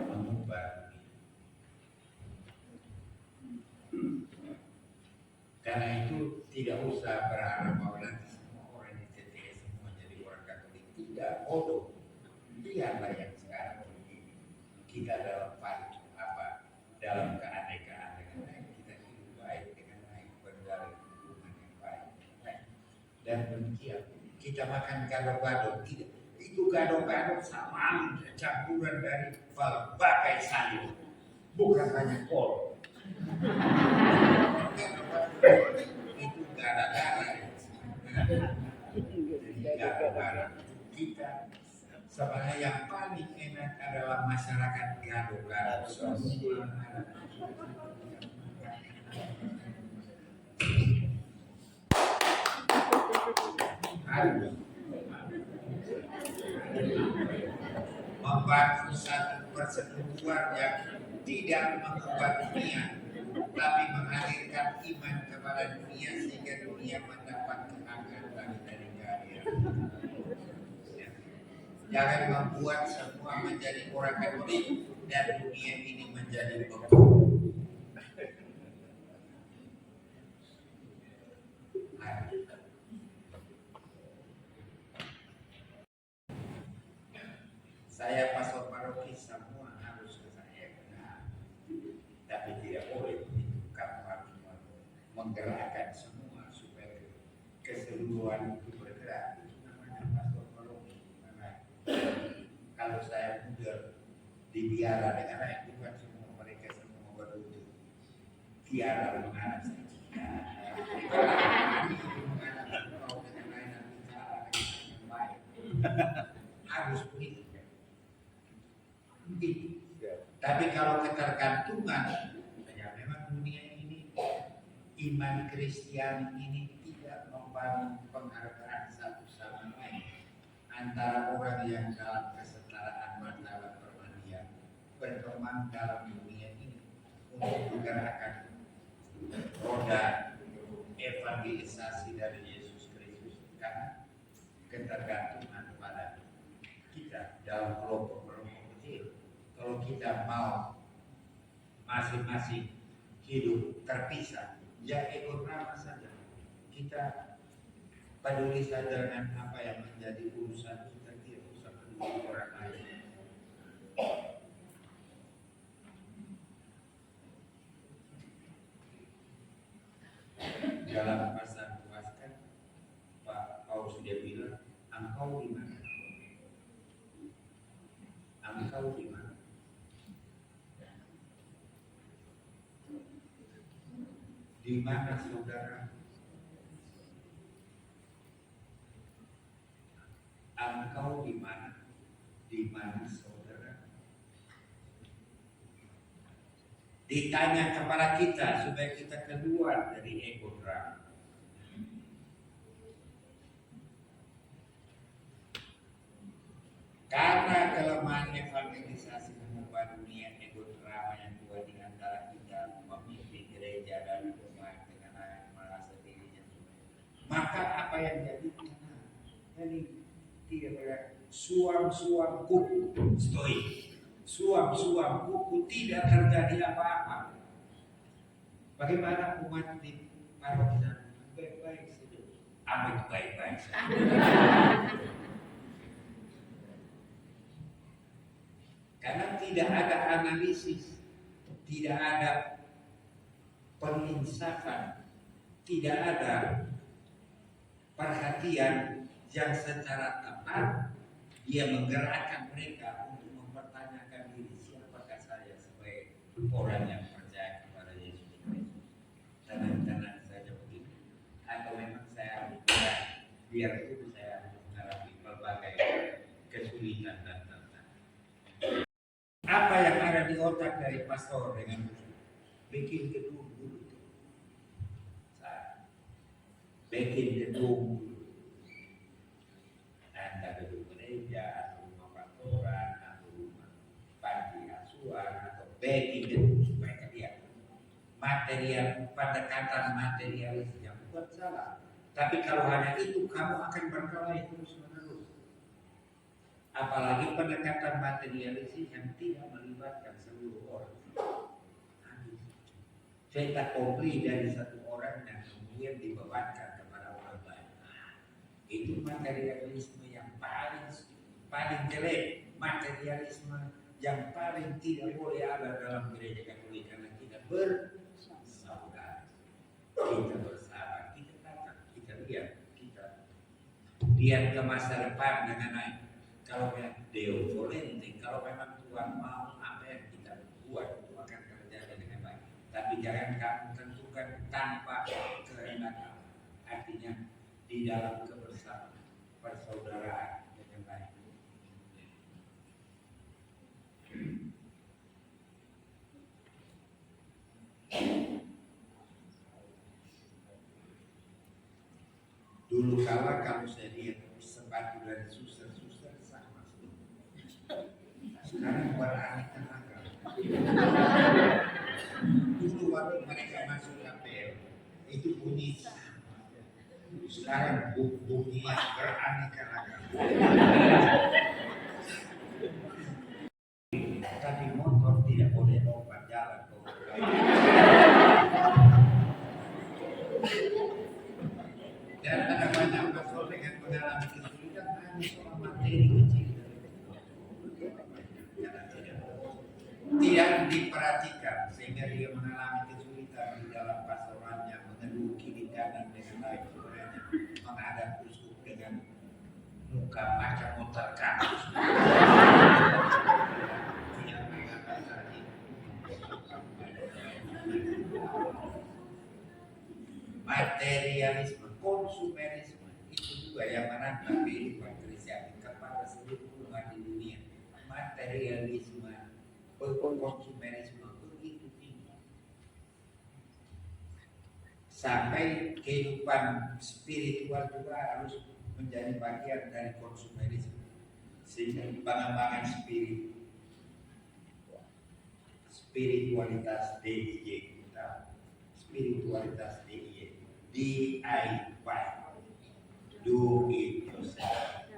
mengubah dunia. Karena itu tidak usah berharap bahwa nanti semua orang di TTS semua jadi orang Katolik. Tidak, bodoh. Lihatlah yang sekarang begini. Kita dalam dalam keanekaan dengan baik, kita hidup baik dengan baik, berjalan hubungan yang baik. Dan demikian kita makan gado-gado, tidak. Itu gado-gado sama campuran dari berbagai sayur, bukan hanya kol. Itu gara-gara kita sebenarnya yang paling enak adalah masyarakat gado-gado semua. Membangun satu persekutuan yang tidak mengubah dunia, tapi menghadirkan iman kepada dunia sehingga dunia mendapat keangkatan dari kehadiran. Jangan membuat semua menjadi orang Katolik dan dunia ini menjadi beku. Saya pastor paroki semua harus ke saya benar, tapi tidak boleh begitu. Kamu harus menggerakkan semua supaya keseluruhan itu bergerak. Itu namanya pastor paroki. Kalau saya mundur dibiara dengan lain, bukan semua mereka semua berwujud. tiada mengarah saya. Harus begitu. Tapi kalau ketergantungan, ya memang dunia ini, iman Kristiani ini tidak membangun penghargaan satu sama lain antara orang yang dalam kesetaraan martabat permanusiaan berkembang dalam dunia ini untuk menggerakkan roda evangelisasi dari Yesus Kristus karena ketergantungan pada kita dalam kelompok-kelompok kecil. Kalau kita mau masing-masing hidup terpisah, ya ikut nama saja. Kita peduli saja dengan apa yang menjadi urusan kita, tidak usah peduli orang lain. Dalam pasal puaskan, Pak Paulus dia bilang, engkau di mana? Engkau di mana? Di mana saudara? Engkau di mana? Di mana saudara? Ditanya kepada kita supaya kita keluar dari ego drama. Karena kelemahan evangelisasi mengubah dunia ego drama yang kuat di antara kita memimpin gereja dan umat dengan merasa dirinya. Maka apa yang jadi? Jadi tidak suam-suam kuku stoik, suam-suam kuku tidak terjadi apa-apa. Bagaimana umat di paroki baik-baik saja? Apa itu baik-baik saja? Karena tidak ada analisis, tidak ada penginsafan, tidak ada perhatian yang secara tepat dia menggerakkan mereka untuk mempertanyakan diri, siapakah saya sebagai orang yang percaya kepada Yesus Kristus. Tenang-tenang saja begitu. Atau memang saya biar itu saya mengalami berbagai kesulitan dan tantangan. Apa yang ada di otak dari pastor dengan bikin gedung dulu? Bikin gedung dulu. Anda gedung gereja, atau rumah pastoran, atau rumah panti asuhan, atau bikin gedung supaya kelihatan material, pendekatan materialis yang bukan salah. Tapi kalau hanya itu, kamu akan berkelahi terus menerus. Apalagi pendekatan materialistis yang tidak melibatkan seluruh orang. Cetak komplit dari satu orang dan kemudian dibebankan kepada orang lain. Itu materialisme yang paling jelek, materialisme yang paling tidak boleh ada dalam gereja Katolik karena kita bersaudara, kita bersahabat, kita datang, kita lihat ke masa depan dengan baik. Kalau memang Deo volente, kalau memang Tuhan mau apa yang kita buat itu akan terjadi dengan baik. Tapi jangan kamu tentukan tanpa kehendak Allah. Artinya di dalam kebersamaan, persaudaraan dengan baik. Dulu kala kalau saya lihat sepatu dari suster sama sekarang beraneka ragam. Dulu waktu mereka masuk KPL itu bunyi, sekarang bunyinya beraneka ragam. Tapi motor tidak boleh lompat jalan. Dan ada banyak pastor dengan mengalami kesulitan hanya soal materi kecil. Tidak diperhatikan sehingga dia mengalami kesulitan di dalam pastorannya, mengeluh kiri kanan dengan baik, sebenarnya menghadap uskup dengan muka macam motor kakus. Tidak mengatakan materialisme, konsumerisme itu juga yang menantang kehidupan Kristen kepada seluruh umat di dunia. Materialisme, konsumerisme begitu tinggi sampai kehidupan spiritual juga harus menjadi bagian dari konsumerisme, sehingga pengembangan spiritualitas DIY, spiritualitas DIY, do it yourself.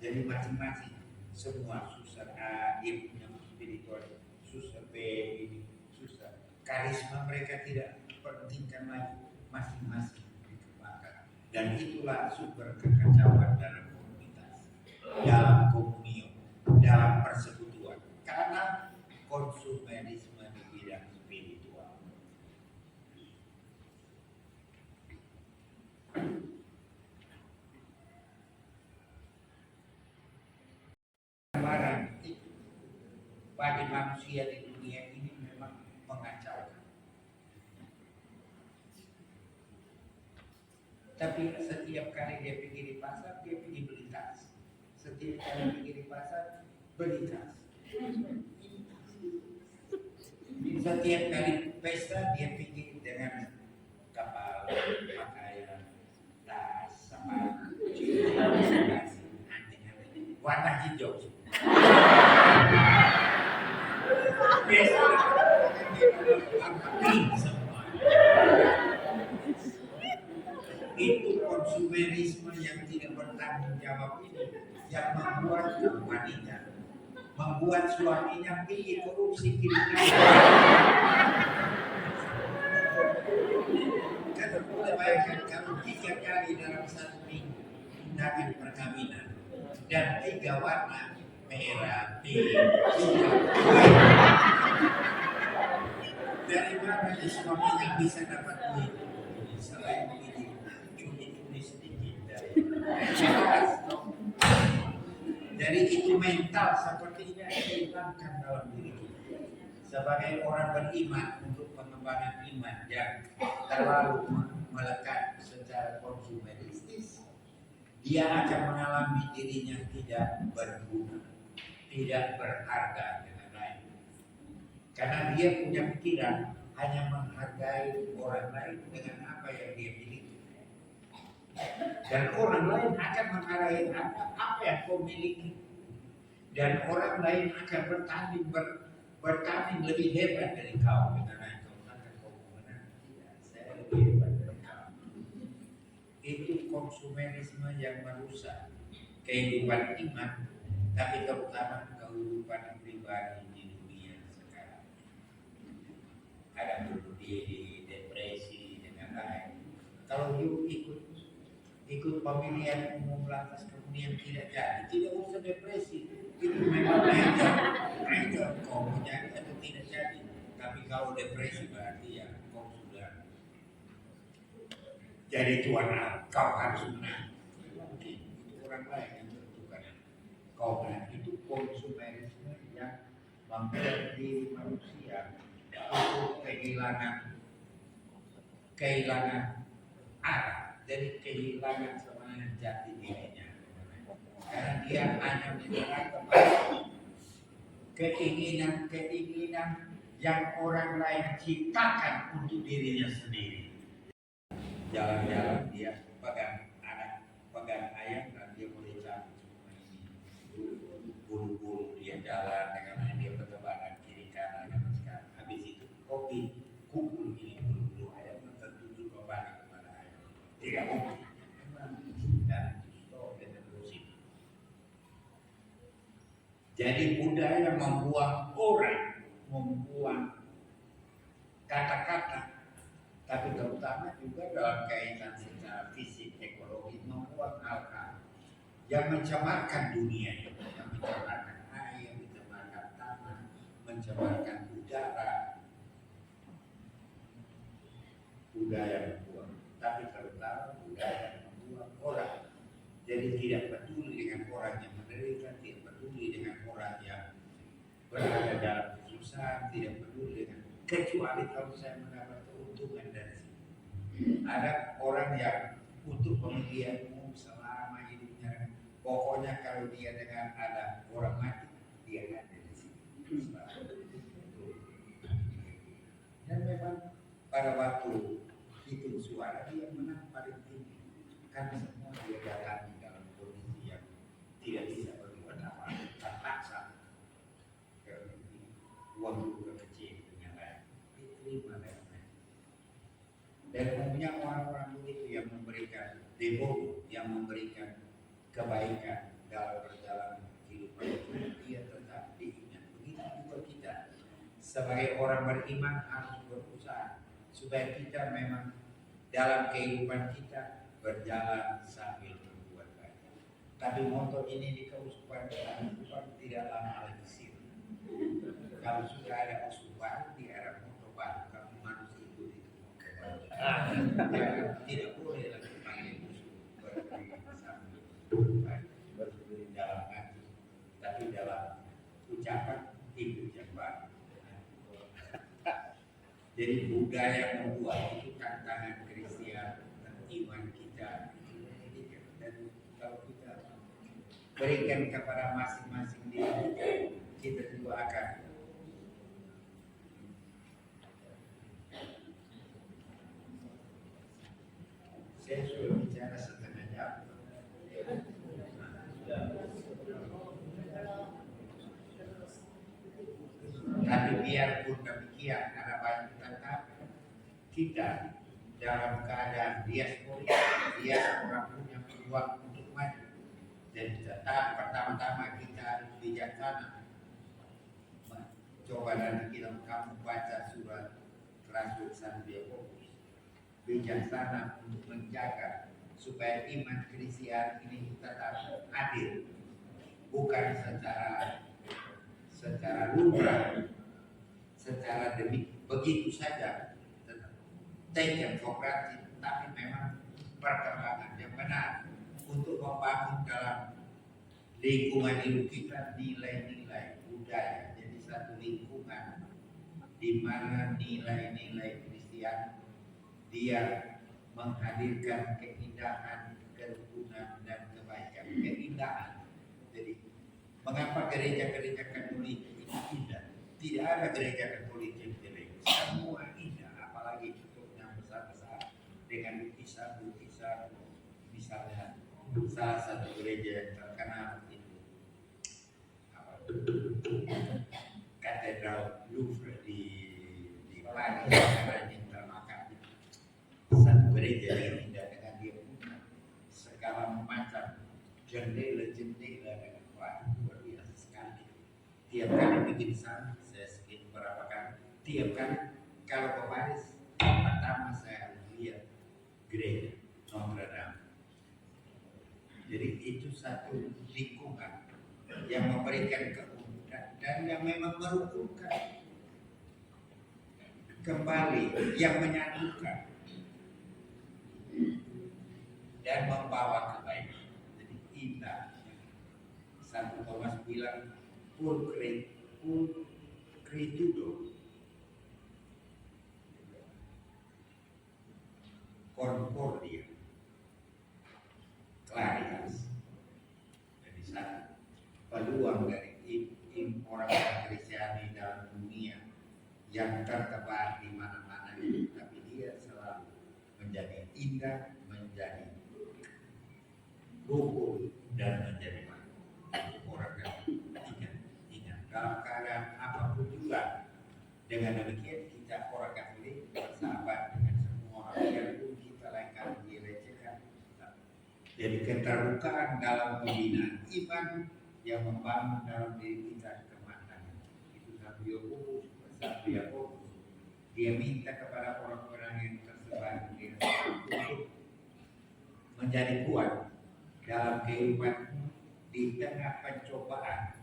Jadi masing-masing semua susah A dia punya spiritual, susah B ini, susah karisma mereka tidak pentingkan lagi, masing-masing dikembangkan, dan itulah sumber kekacauan dalam komunitas, dalam komunion, dalam persekutuan, karena konsumerisme di bidang spiritual. Barang itu bagi manusia di dunia ini memang mengacaukan. Tapi setiap kali dia pergi di pasar, dia pergi beli tas. Setiap kali pergi di pasar, beli tas. Setiap kali pesta, dia pergi dengan kapal, pakaian, tas, sama warna hijau. Pesta pink semua. Itu konsumerisme yang tidak bertanggung jawab ini yang membuat wanita, membuat suaminya pilih korupsi kiri kanan. Kalau kita bayangkan kalau 3 kali dalam 1 minggu tindakan perkawinan dan 3 warna merah, pink, hijau, dari mana suaminya bisa dapat duit selain ini? Curi sedikit dari jadi itu mental seperti ini dihilangkan dalam diri kita sebagai orang beriman. Untuk pengembangan iman yang terlalu melekat secara konsumeristis, dia akan mengalami dirinya tidak berguna, tidak berharga dengan lain, karena dia punya pikiran hanya menghargai orang lain dengan apa yang dia miliki, dan orang lain akan menghargai apa yang kau miliki, dan orang lain akan bertanding lebih hebat dari kau, karena kau akan kau menang. Tidak, saya lebih hebat dari kau. Itu konsumerisme yang merusak kehidupan iman, tapi terutama kehidupan pribadi di dunia sekarang. Ada bunuh diri, depresi, dan lain-lain. Kalau you ikut pemilihan umum lantas kemudian tidak jadi, tidak usah depresi. Itu memang aja kau menjadi atau tidak jadi. Tapi kalau depresi berarti ya kau sudah jadi tuan kau harus menang. Mungkin itu orang lain yang tentukan. Kau menang. Itu konsumerisme yang membuat diri manusia itu kehilangan arah, jadi kehilangan sebenarnya jati dirinya, karena dia hanya mengarah kepada keinginan yang orang lain ciptakan untuk dirinya sendiri. Jalan-jalan dia pegang ayam dan dia boleh cabut semua ini. Bulu-bulu dia jalan dengan dia bertebaran kiri kanan dan sekarang. Habis itu kopi kumpul ini bulu-bulu ayam tertuju kembali kepada ayam. Tidak mungkin. Dan jadi budaya membuang orang, membuang kata-kata, tapi terutama juga dalam kaitan secara fisik, ekologi, membuang hal-hal yang mencemarkan dunia, yang mencemarkan air, mencemarkan tanah, mencemarkan udara. Budaya membuang, tapi terutama budaya membuang orang. Jadi tidak peduli dengan orang yang menderita, tidak peduli dengan orang yang berada dalam kesusahan, tidak peduli dengan, kecuali kalau saya mendapat keuntungan dari sini. Ada orang yang untuk pemilihan umum selama hidupnya, pokoknya kalau dia dengar ada orang mati, dia ada di sini. Dan memang pada waktu hitung suara dia menang paling tinggi, karena semua dia jalani dalam kondisi yang tidak bisa berbuat apa, terpaksa uang juga kecil dengan lain, diterima dengan lain. Dan umumnya orang-orang begitu yang memberikan devote, yang memberikan kebaikan dalam perjalanan kehidupan dia tetap diingat. Begitu juga kita sebagai orang beriman harus berusaha supaya kita memang dalam kehidupan kita berjalan sambil berbuat baik. Tapi motor ini di keuskupan tidak lama lagi sih. Kalau sudah ada uskupan di era motor baru, kamu manusia itu motor baru. Tidak boleh lagi pakai musuh berdiri sambil berbuat berdiri dalam hati, tapi dalam ucapan hidup yang baik. Jadi budaya membuat itu tantangan Kristen dan iman kita. Dan kalau kita berikan kepada masing-masing diri kita juga akan saya sudah bicara setengah jam. Tapi biarpun demikian ada banyak tetap kita dalam keadaan diaspora punya peluang untuk maju. Dan tetap pertama-tama kita harus bijaksana. Coba nanti kamu baca surat Rasul Santiago, bijaksana untuk menjaga supaya iman Kristen ini tetap adil, bukan secara lumrah, secara begitu saja taken for granted, tapi memang perkembangan yang benar untuk membangun dalam lingkungan hidup kita nilai-nilai budaya. Jadi satu lingkungan di mana nilai-nilai Kristen dia menghadirkan keindahan, kerukunan dan kebaikan. Keindahan. Jadi mengapa gereja-gereja Katolik itu indah? Tidak ada gereja Katolik yang jelek. Semua indah, apalagi bentuknya besar-besar dengan lukisan-lukisan. Misalnya salah satu gereja yang terkenal itu Katedral Louvre di Paris, karena yang termakan satu gereja yang indah dengan dia punya segala macam jendela-jendela dengan luar biasa sekali. Tiap kali bikin sana, saya sedikit berapa kali. Tiap kali kalau ke Paris, pertama saya lihat gereja Notre Dame. Jadi itu satu lingkungan yang memberikan keunikan dan yang memang merukunkan kembali, yang menyatukan dan membawa kebaikan. Jadi indah. Santo Thomas bilang pulcritudo concordia claritas. Jadi satu peluang dari orang Kristiani dalam dunia yang tertebar di mana-mana itu, tapi dia selalu menjadi indah, menjadi rukun dan menjadi baik. Orang yang ingat dalam keadaan apapun juga. Dengan demikian kita orang Katolik bersahabat dengan semua orang yang pun kita lainkan dilecehkan. Jadi keterbukaan dalam pembinaan iman yang membangun dalam diri kita kematangan. Itu satu Yakobus. Dia minta kepada orang-orang yang tersebar di untuk menjadi kuat dalam kehidupan di tengah pencobaan,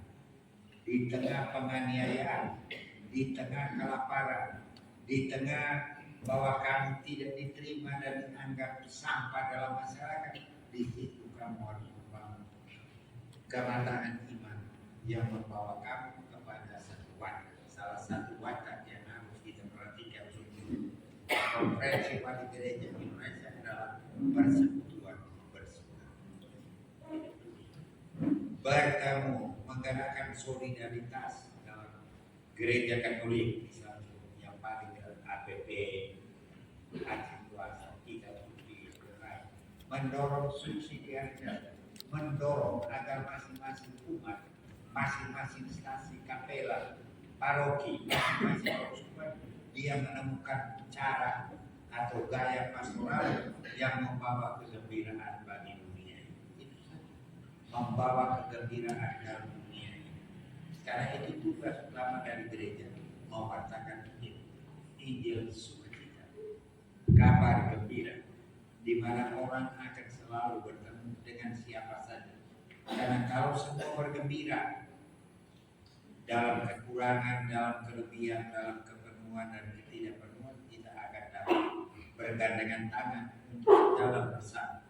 di tengah penganiayaan, di tengah kelaparan, di tengah bahwa kamu tidak diterima dan dianggap sampah dalam masyarakat. Di situ kamu harus membangun kematangan iman yang membawa kamu kepada satu watak. Salah satu watak yang harus kita perhatikan Konferensi Wali Gereja Indonesia adalah persekutuan bersaudara. Bertemu, menggerakkan solidaritas dalam gereja Katolik, misalnya yang paling APP, Haji Kuasa, kita mendorong subsidiaritas, mendorong agar masing-masing umat, masing-masing stasi kapela, paroki, masing-masing keuskupan dia menemukan cara atau gaya pastoral yang membawa kegembiraan bagi dunia ini, membawa kegembiraan dalam dunia ini. Karena itu tugas utama dari gereja, mewartakan Injil sukacita, kabar gembira, di mana orang akan selalu bertemu dengan siapa saja. Karena kalau semua bergembira dalam kekurangan, dalam kelebihan, dalam kepenuhan dan ketidakpenuhan, kita akan dapat bergandengan tangan untuk jalan bersama.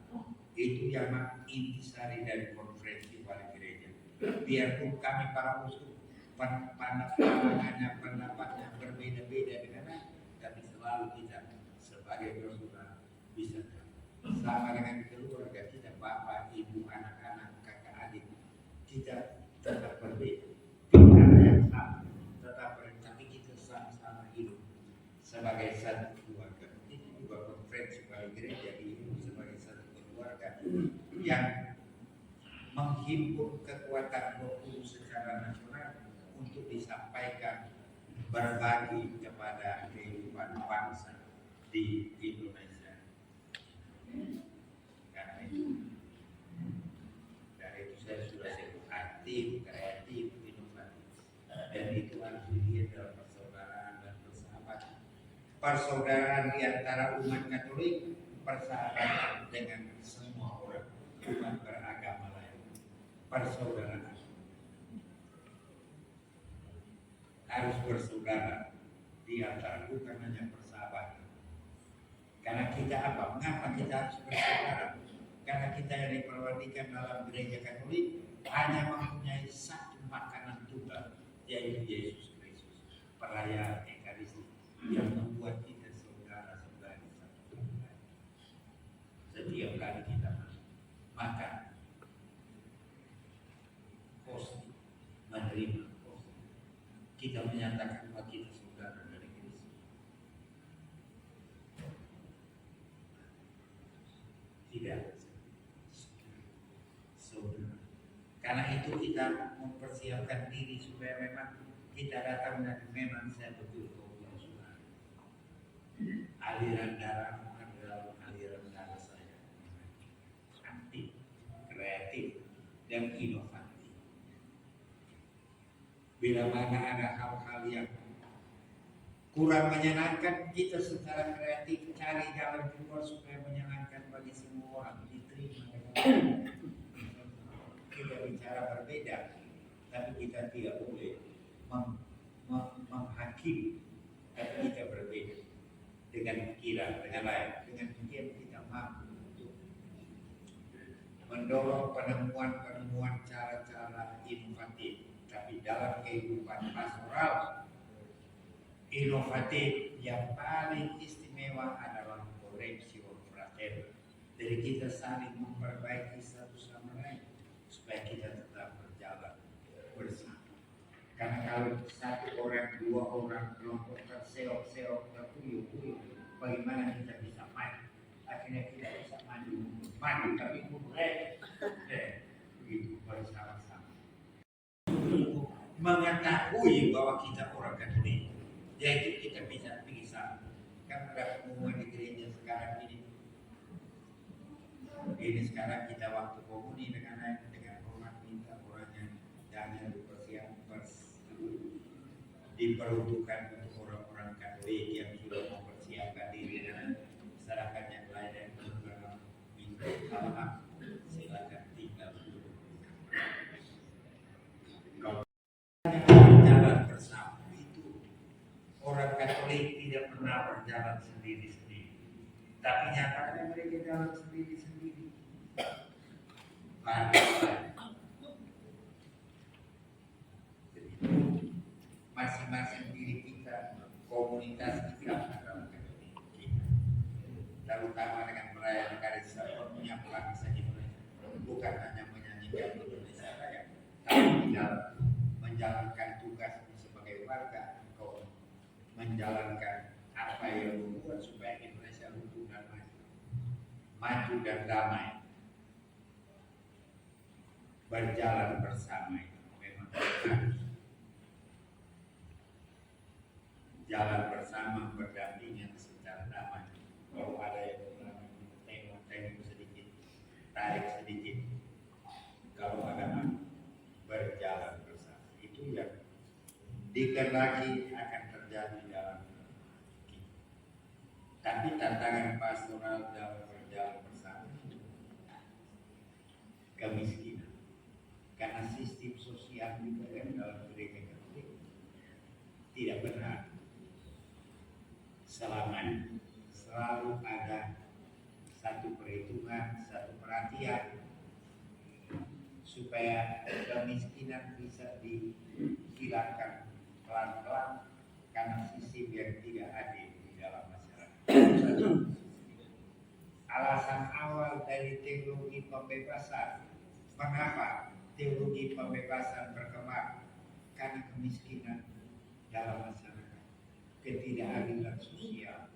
Itu yang intisari dari konferensi wali gereja. Biarpun kami para uskup pandangannya, pendapatnya berbeda-beda dengan, tapi selalu kita sebagai bersaudara bisa sama dengan keluarga kita, bapak, ibu, anak-anak, kakak, adik, kita tetap berbeda, tidak ada yang sama, tapi kita sama-sama hidup sebagai satu keluarga. Itu juga konferensi wali gereja ini sebagai satu keluarga yang menghimpun kekuatan Roh Kudus secara nasional untuk disampaikan, berbagi kepada kehidupan bangsa di Indonesia. Karena itu, dari itu saya sudah sebut aktif, kreatif, inovatif, dan itu harus dilihat dalam persaudaraan dan persahabatan. Persaudaraan di antara umat Katolik, persahabatan dengan semua orang, umat beragama lain, persaudaraan. Harus bersaudara di antara, bukan hanya persahabatan. Karena kita apa? Mengapa kita harus bersaudara? Karena kita yang diperwadikan dalam gereja Katolik hanya mempunyai satu makanan tunggal, yaitu Yesus Kristus, perayaan Ekaristi yang membuat kita saudara-saudari satu sama lain. Setiap kali kita makan kosti, menerima kosti, kita menyatakan bahwa kita saudara dari Kristus. Tidak saudara. Karena itu kita mempersiapkan diri supaya memang kita datang dan memang saya betul saudara. Aliran darah adalah aliran darah saya. Aktif, kreatif, dan inovatif. Bila mana ada hal-hal yang kurang menyenangkan, kita secara kreatif cari jalan keluar supaya menyenangkan bagi semua orang, diterima. Kita bicara berbeda, tapi kita tidak boleh menghakimi, tapi kita berbeda dengan pikiran, dengan lain, dengan pikiran kita mampu untuk mendorong penemuan cara-cara inovatif. Tapi dalam kehidupan pastoral, inovatif yang paling istimewa adalah correctio frater. Jadi kita saling memperbaiki satu sama lain supaya kita tetap berjalan bersama. Karena kalau satu orang, dua orang kelompok terseok-seok, terpuyuh-puyuh, bagaimana kita bisa maju? Akhirnya kita bisa maju tapi mundur. Begitu bersama-sama. Mengetahui bahwa kita orang Katolik, yaitu kita bisa pisah. Kan ada pengumuman di gereja sekarang ini. Ini sekarang kita waktu komuni dengan orang minta orangnya jangan diperuntukkan untuk orang-orang Katolik yang sudah mempersiapkan diri dan masyarakat yang lain yang juga minta maaf, silakan tinggal dulu. Jalan bersama itu orang Katolik tidak pernah berjalan sendiri-sendiri, tapi nyatanya mereka jalan sendiri-sendiri. Masing-masing diri kita, komunitas kita adalah Katolik kita. bukan hanya menyanyikan Indonesia Raya, tapi dalam menjalankan tugasmu sebagai warga, engkau menjalankan apa yang membuat supaya Indonesia rukun dan maju dan damai, berjalan bersama. Itu memang harus jalan bersama, berdampingan secara damai. Kalau ada yang tengok sedikit, tarik sedikit, kalau ada berjalan bersama, itu yang dikehendaki akan terjadi dalam kita. Tapi tantangan pastoral dalam berjalan bersama itu kemiskinan, karena sistem sosial juga yang dalam gereja Katolik tidak benar. Selamanya selalu ada satu perhitungan, satu perhatian supaya kemiskinan bisa dihilangkan pelan-pelan karena sistem yang tidak adil di dalam masyarakat. Alasan awal dari teologi pembebasan, mengapa teologi pembebasan berkembang? Karena kemiskinan dalam masyarakat, ketidakadilan sosial.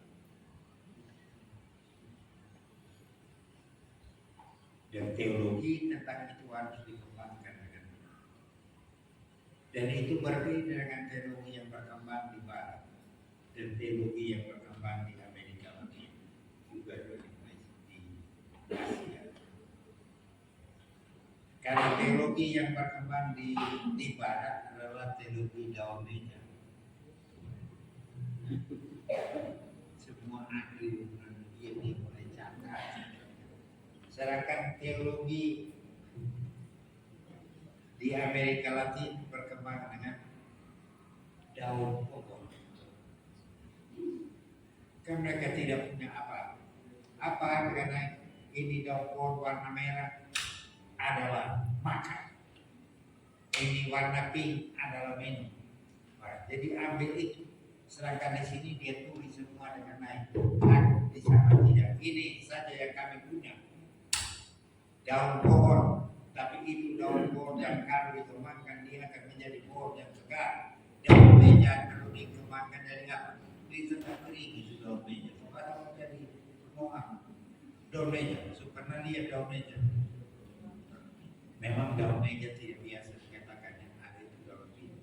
Dan teologi tentang itu harus dikembangkan dengan benar. Dan itu berbeda dengan teologi yang berkembang di Barat dan teologi yang berkembang di Amerika Latin, juga di Asia. Karena teologi yang berkembang di Barat adalah teologi daun meja. Semua ahli ini mulai catat. Sedangkan teologi di Amerika Latin berkembang dengan daun pohon. Kan mereka tidak punya apa karena ini daun pohon warna merah adalah makan, ini warna pink adalah minum. Jadi ambil itu. Sedangkan di sini dia tulis semua dengan naik. Kan di sana tidak. Ini saja yang kami punya. Daun pohon, tapi itu daun pohon yang kalau dikembangkan dia akan menjadi pohon yang segar. Daun meja kalau dikembangkan dari apa? Bisa kering itu daun meja. Sekarang menjadi moa. Daun meja, pernah lihat daun meja? Memang daun meja tidak biasa dikatakan yang ada itu daun meja.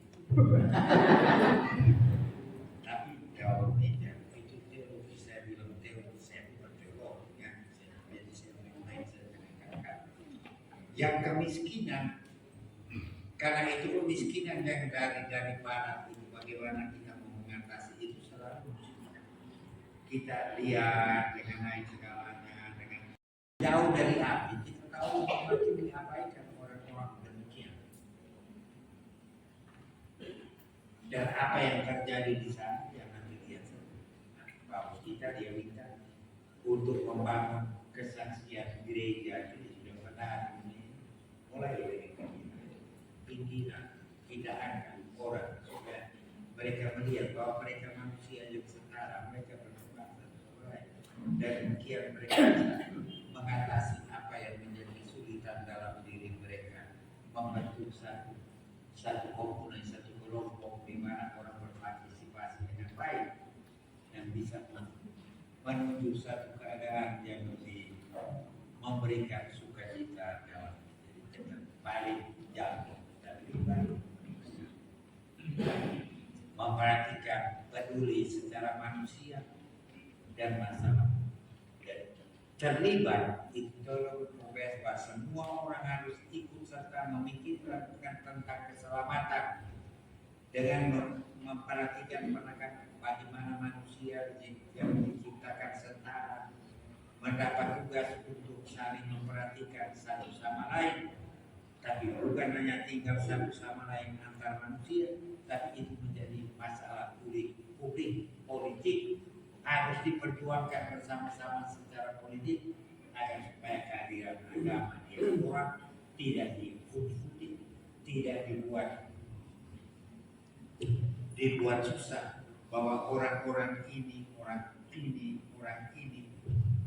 Tapi daun meja itu teologi, saya bilang teologi, saya bukan teolog ya. Jadi saya main saya katakan yang kemiskinan, karena itu kemiskinan yang dari barat itu bagaimana kita mau mengatasi itu selalu kita lihat dengan naik segalanya dengan jauh dari api. Kita tahu makin diabaikan orang-orang demikian. Dan apa yang terjadi di sana jangan dilihat bahwa kita dia minta untuk membangun kesaksian gereja itu sudah benar ini mulai dari pimpinan kita angkat orang supaya mereka melihat bahwa mereka manusia yang setara, mereka berkembang dan demikian mereka bisa mengatasi apa yang menjadi kesulitan dalam diri mereka, membentuk satu komponen, satu kelompok di mana orang berpartisipasi dengan baik dan bisa menuju satu keadaan yang lebih memberikan sukacita dalam diri kita, balik jauh dari baik, memperhatikan peduli secara manusia dan masalah dan terlibat itu bahwa semua orang harus ikut serta memikirkan tentang keselamatan dengan memperhatikan bagaimana manusia yang diciptakan setara mendapat tugas untuk saling memperhatikan satu sama lain, tapi bukan hanya tinggal satu sama lain antar manusia, tapi itu menjadi masalah publik politik harus diperjuangkan bersama-sama secara politik agar supaya kehadiran agama di orang tidak diikuti, tidak dibuat susah, bahwa orang ini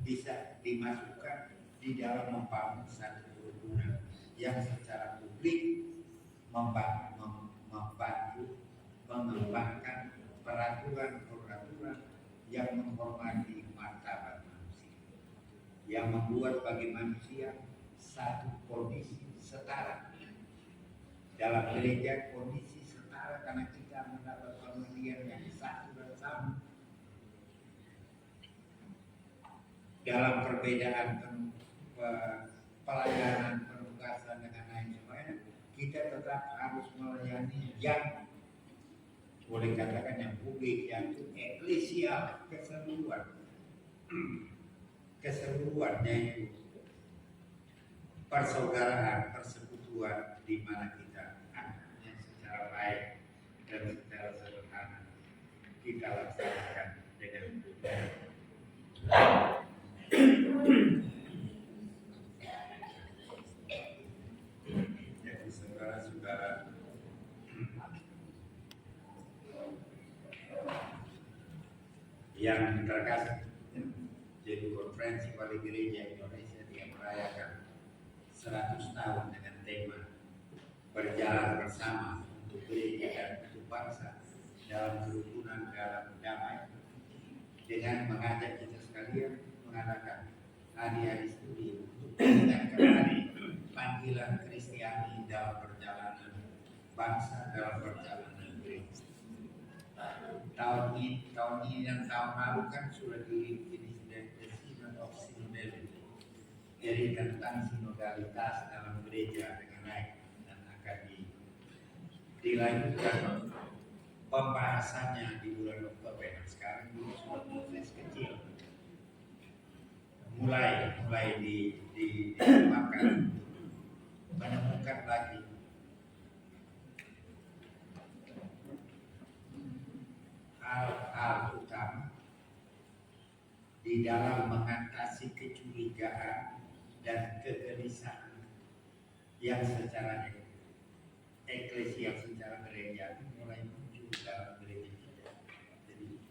bisa dimasukkan di dalam membangun satu kerukunan yang secara publik membantu mengembangkan peraturan-peraturan yang menghormati martabat manusia, yang membuat bagi manusia satu kondisi setara. Dalam gereja kondisi setara karena kita mendapat pengertian yang satu dan sama. Dalam perbedaan pelayanan, penugasan dengan lain sebagainya, kita tetap harus melayani yang boleh katakan yang publik, yaitu eklesial keseluruhan, yaitu persaudaraan, persekutuan di mana kita yang secara baik dan secara sederhana kita laksanakan dengan jadi saudara-saudara, yang terkasih, jadi konferensi Wali Gereja Indonesia yang merayakan 100 tahun dengan tema berjalan bersama untuk gereja dan untuk bangsa dalam kerukunan dalam damai, dengan mengajak kita sekalian mengadakan hari-hari studi untuk mengingatkan kembali panggilan Kristiani dalam perjalanan bangsa, dalam perjalanan gereja. Tahun ini dan tahun lalu kan sudah ini the Synod of Synodality, jadi tentang sinodalitas dalam gereja dengan lain, dan akan dilanjutkan pembahasannya di bulan Oktober. Sekarang dulu sudah proses kecil, mulai dimakan menemukan lagi hal-hal utama di dalam mengatasi kecurigaan dan kegelisahan yang secara eklesial, secara gereja mulai muncul dalam gereja kita. Jadi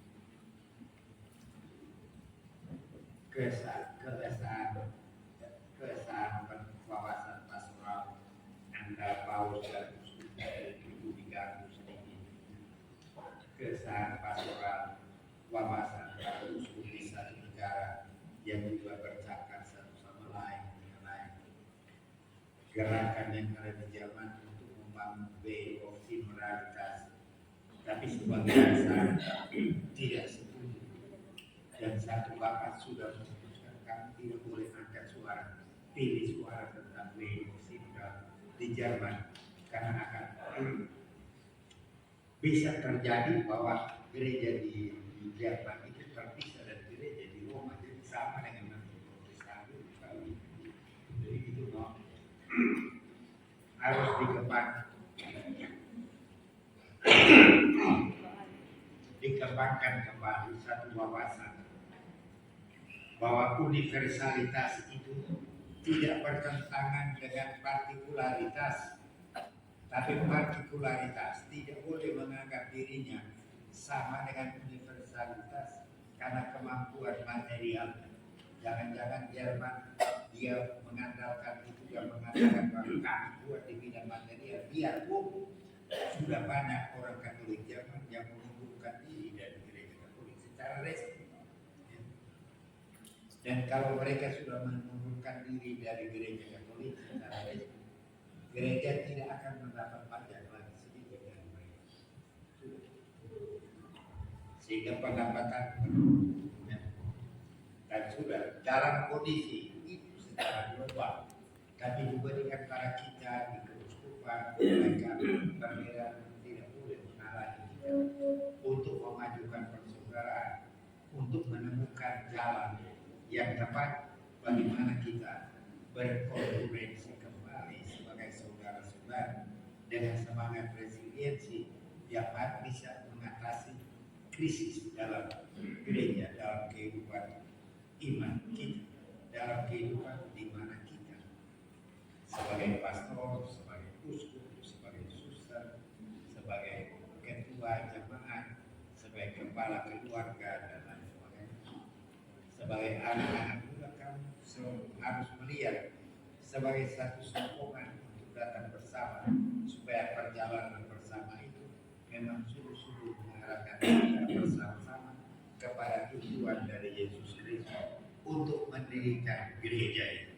keresahan wawasan pastoral antara Paulus dan Uskup itu diganggu sedikit. Keresahan pastoral wawasan antara uskup di satu negara yang juga bercakap satu sama lain dengan lain. Gerakan yang ada di zaman untuk membangun way of moralitas, tapi sebagai dasar tidak setuju. Dan satu bapak sudah memutuskan kami tidak boleh angkat suara, pilih suara tentang way of moral di Jerman, karena akan bisa terjadi bahwa gereja di Jerman itu terpisah dari gereja di Roma, jadi sama dengan nanti Protestan itu. Jadi itu harus dikembangkan kembali satu wawasan bahwa universalitas itu tidak bertentangan dengan partikularitas, tapi partikularitas tidak boleh menganggap dirinya sama dengan universalitas karena kemampuan material. Jangan-jangan Jerman dia mengandalkan itu, yang mengandalkan bahwa kami kuat di bidang material, biarpun sudah banyak orang Katolik Jerman yang mengundurkan diri dari gereja Katolik secara resmi. Dan kalau mereka sudah mengundurkan diri dari gereja Katolik secara resmi, gereja tidak akan mendapat pajak lagi sedikit dari mereka. Sehingga pendapatan dan sudah dalam kondisi itu secara global, tapi juga di antara kita di keuskupan mereka berbeda, tidak boleh mengalami kita untuk memajukan persaudaraan, untuk menemukan jalan yang tepat bagaimana kita berkonkurensi kembali sebagai saudara-saudara dengan semangat resiliensi yang bisa mengatasi krisis dalam gereja, dalam kehidupan iman kita, dalam kehidupan di mana kita sebagai pastor, sebagai uskup, sebagai suster, sebagai ketua jemaat, sebagai kepala keluarga dan lain sebagainya, sebagai anak-anak muda, kamu harus melihat sebagai satu sokongan untuk datang bersama, supaya perjalanan bersama itu memang sungguh-sungguh mengarahkan kita bersama-sama kepada tujuan dari Yesus Kristus untuk mendirikan gereja ini.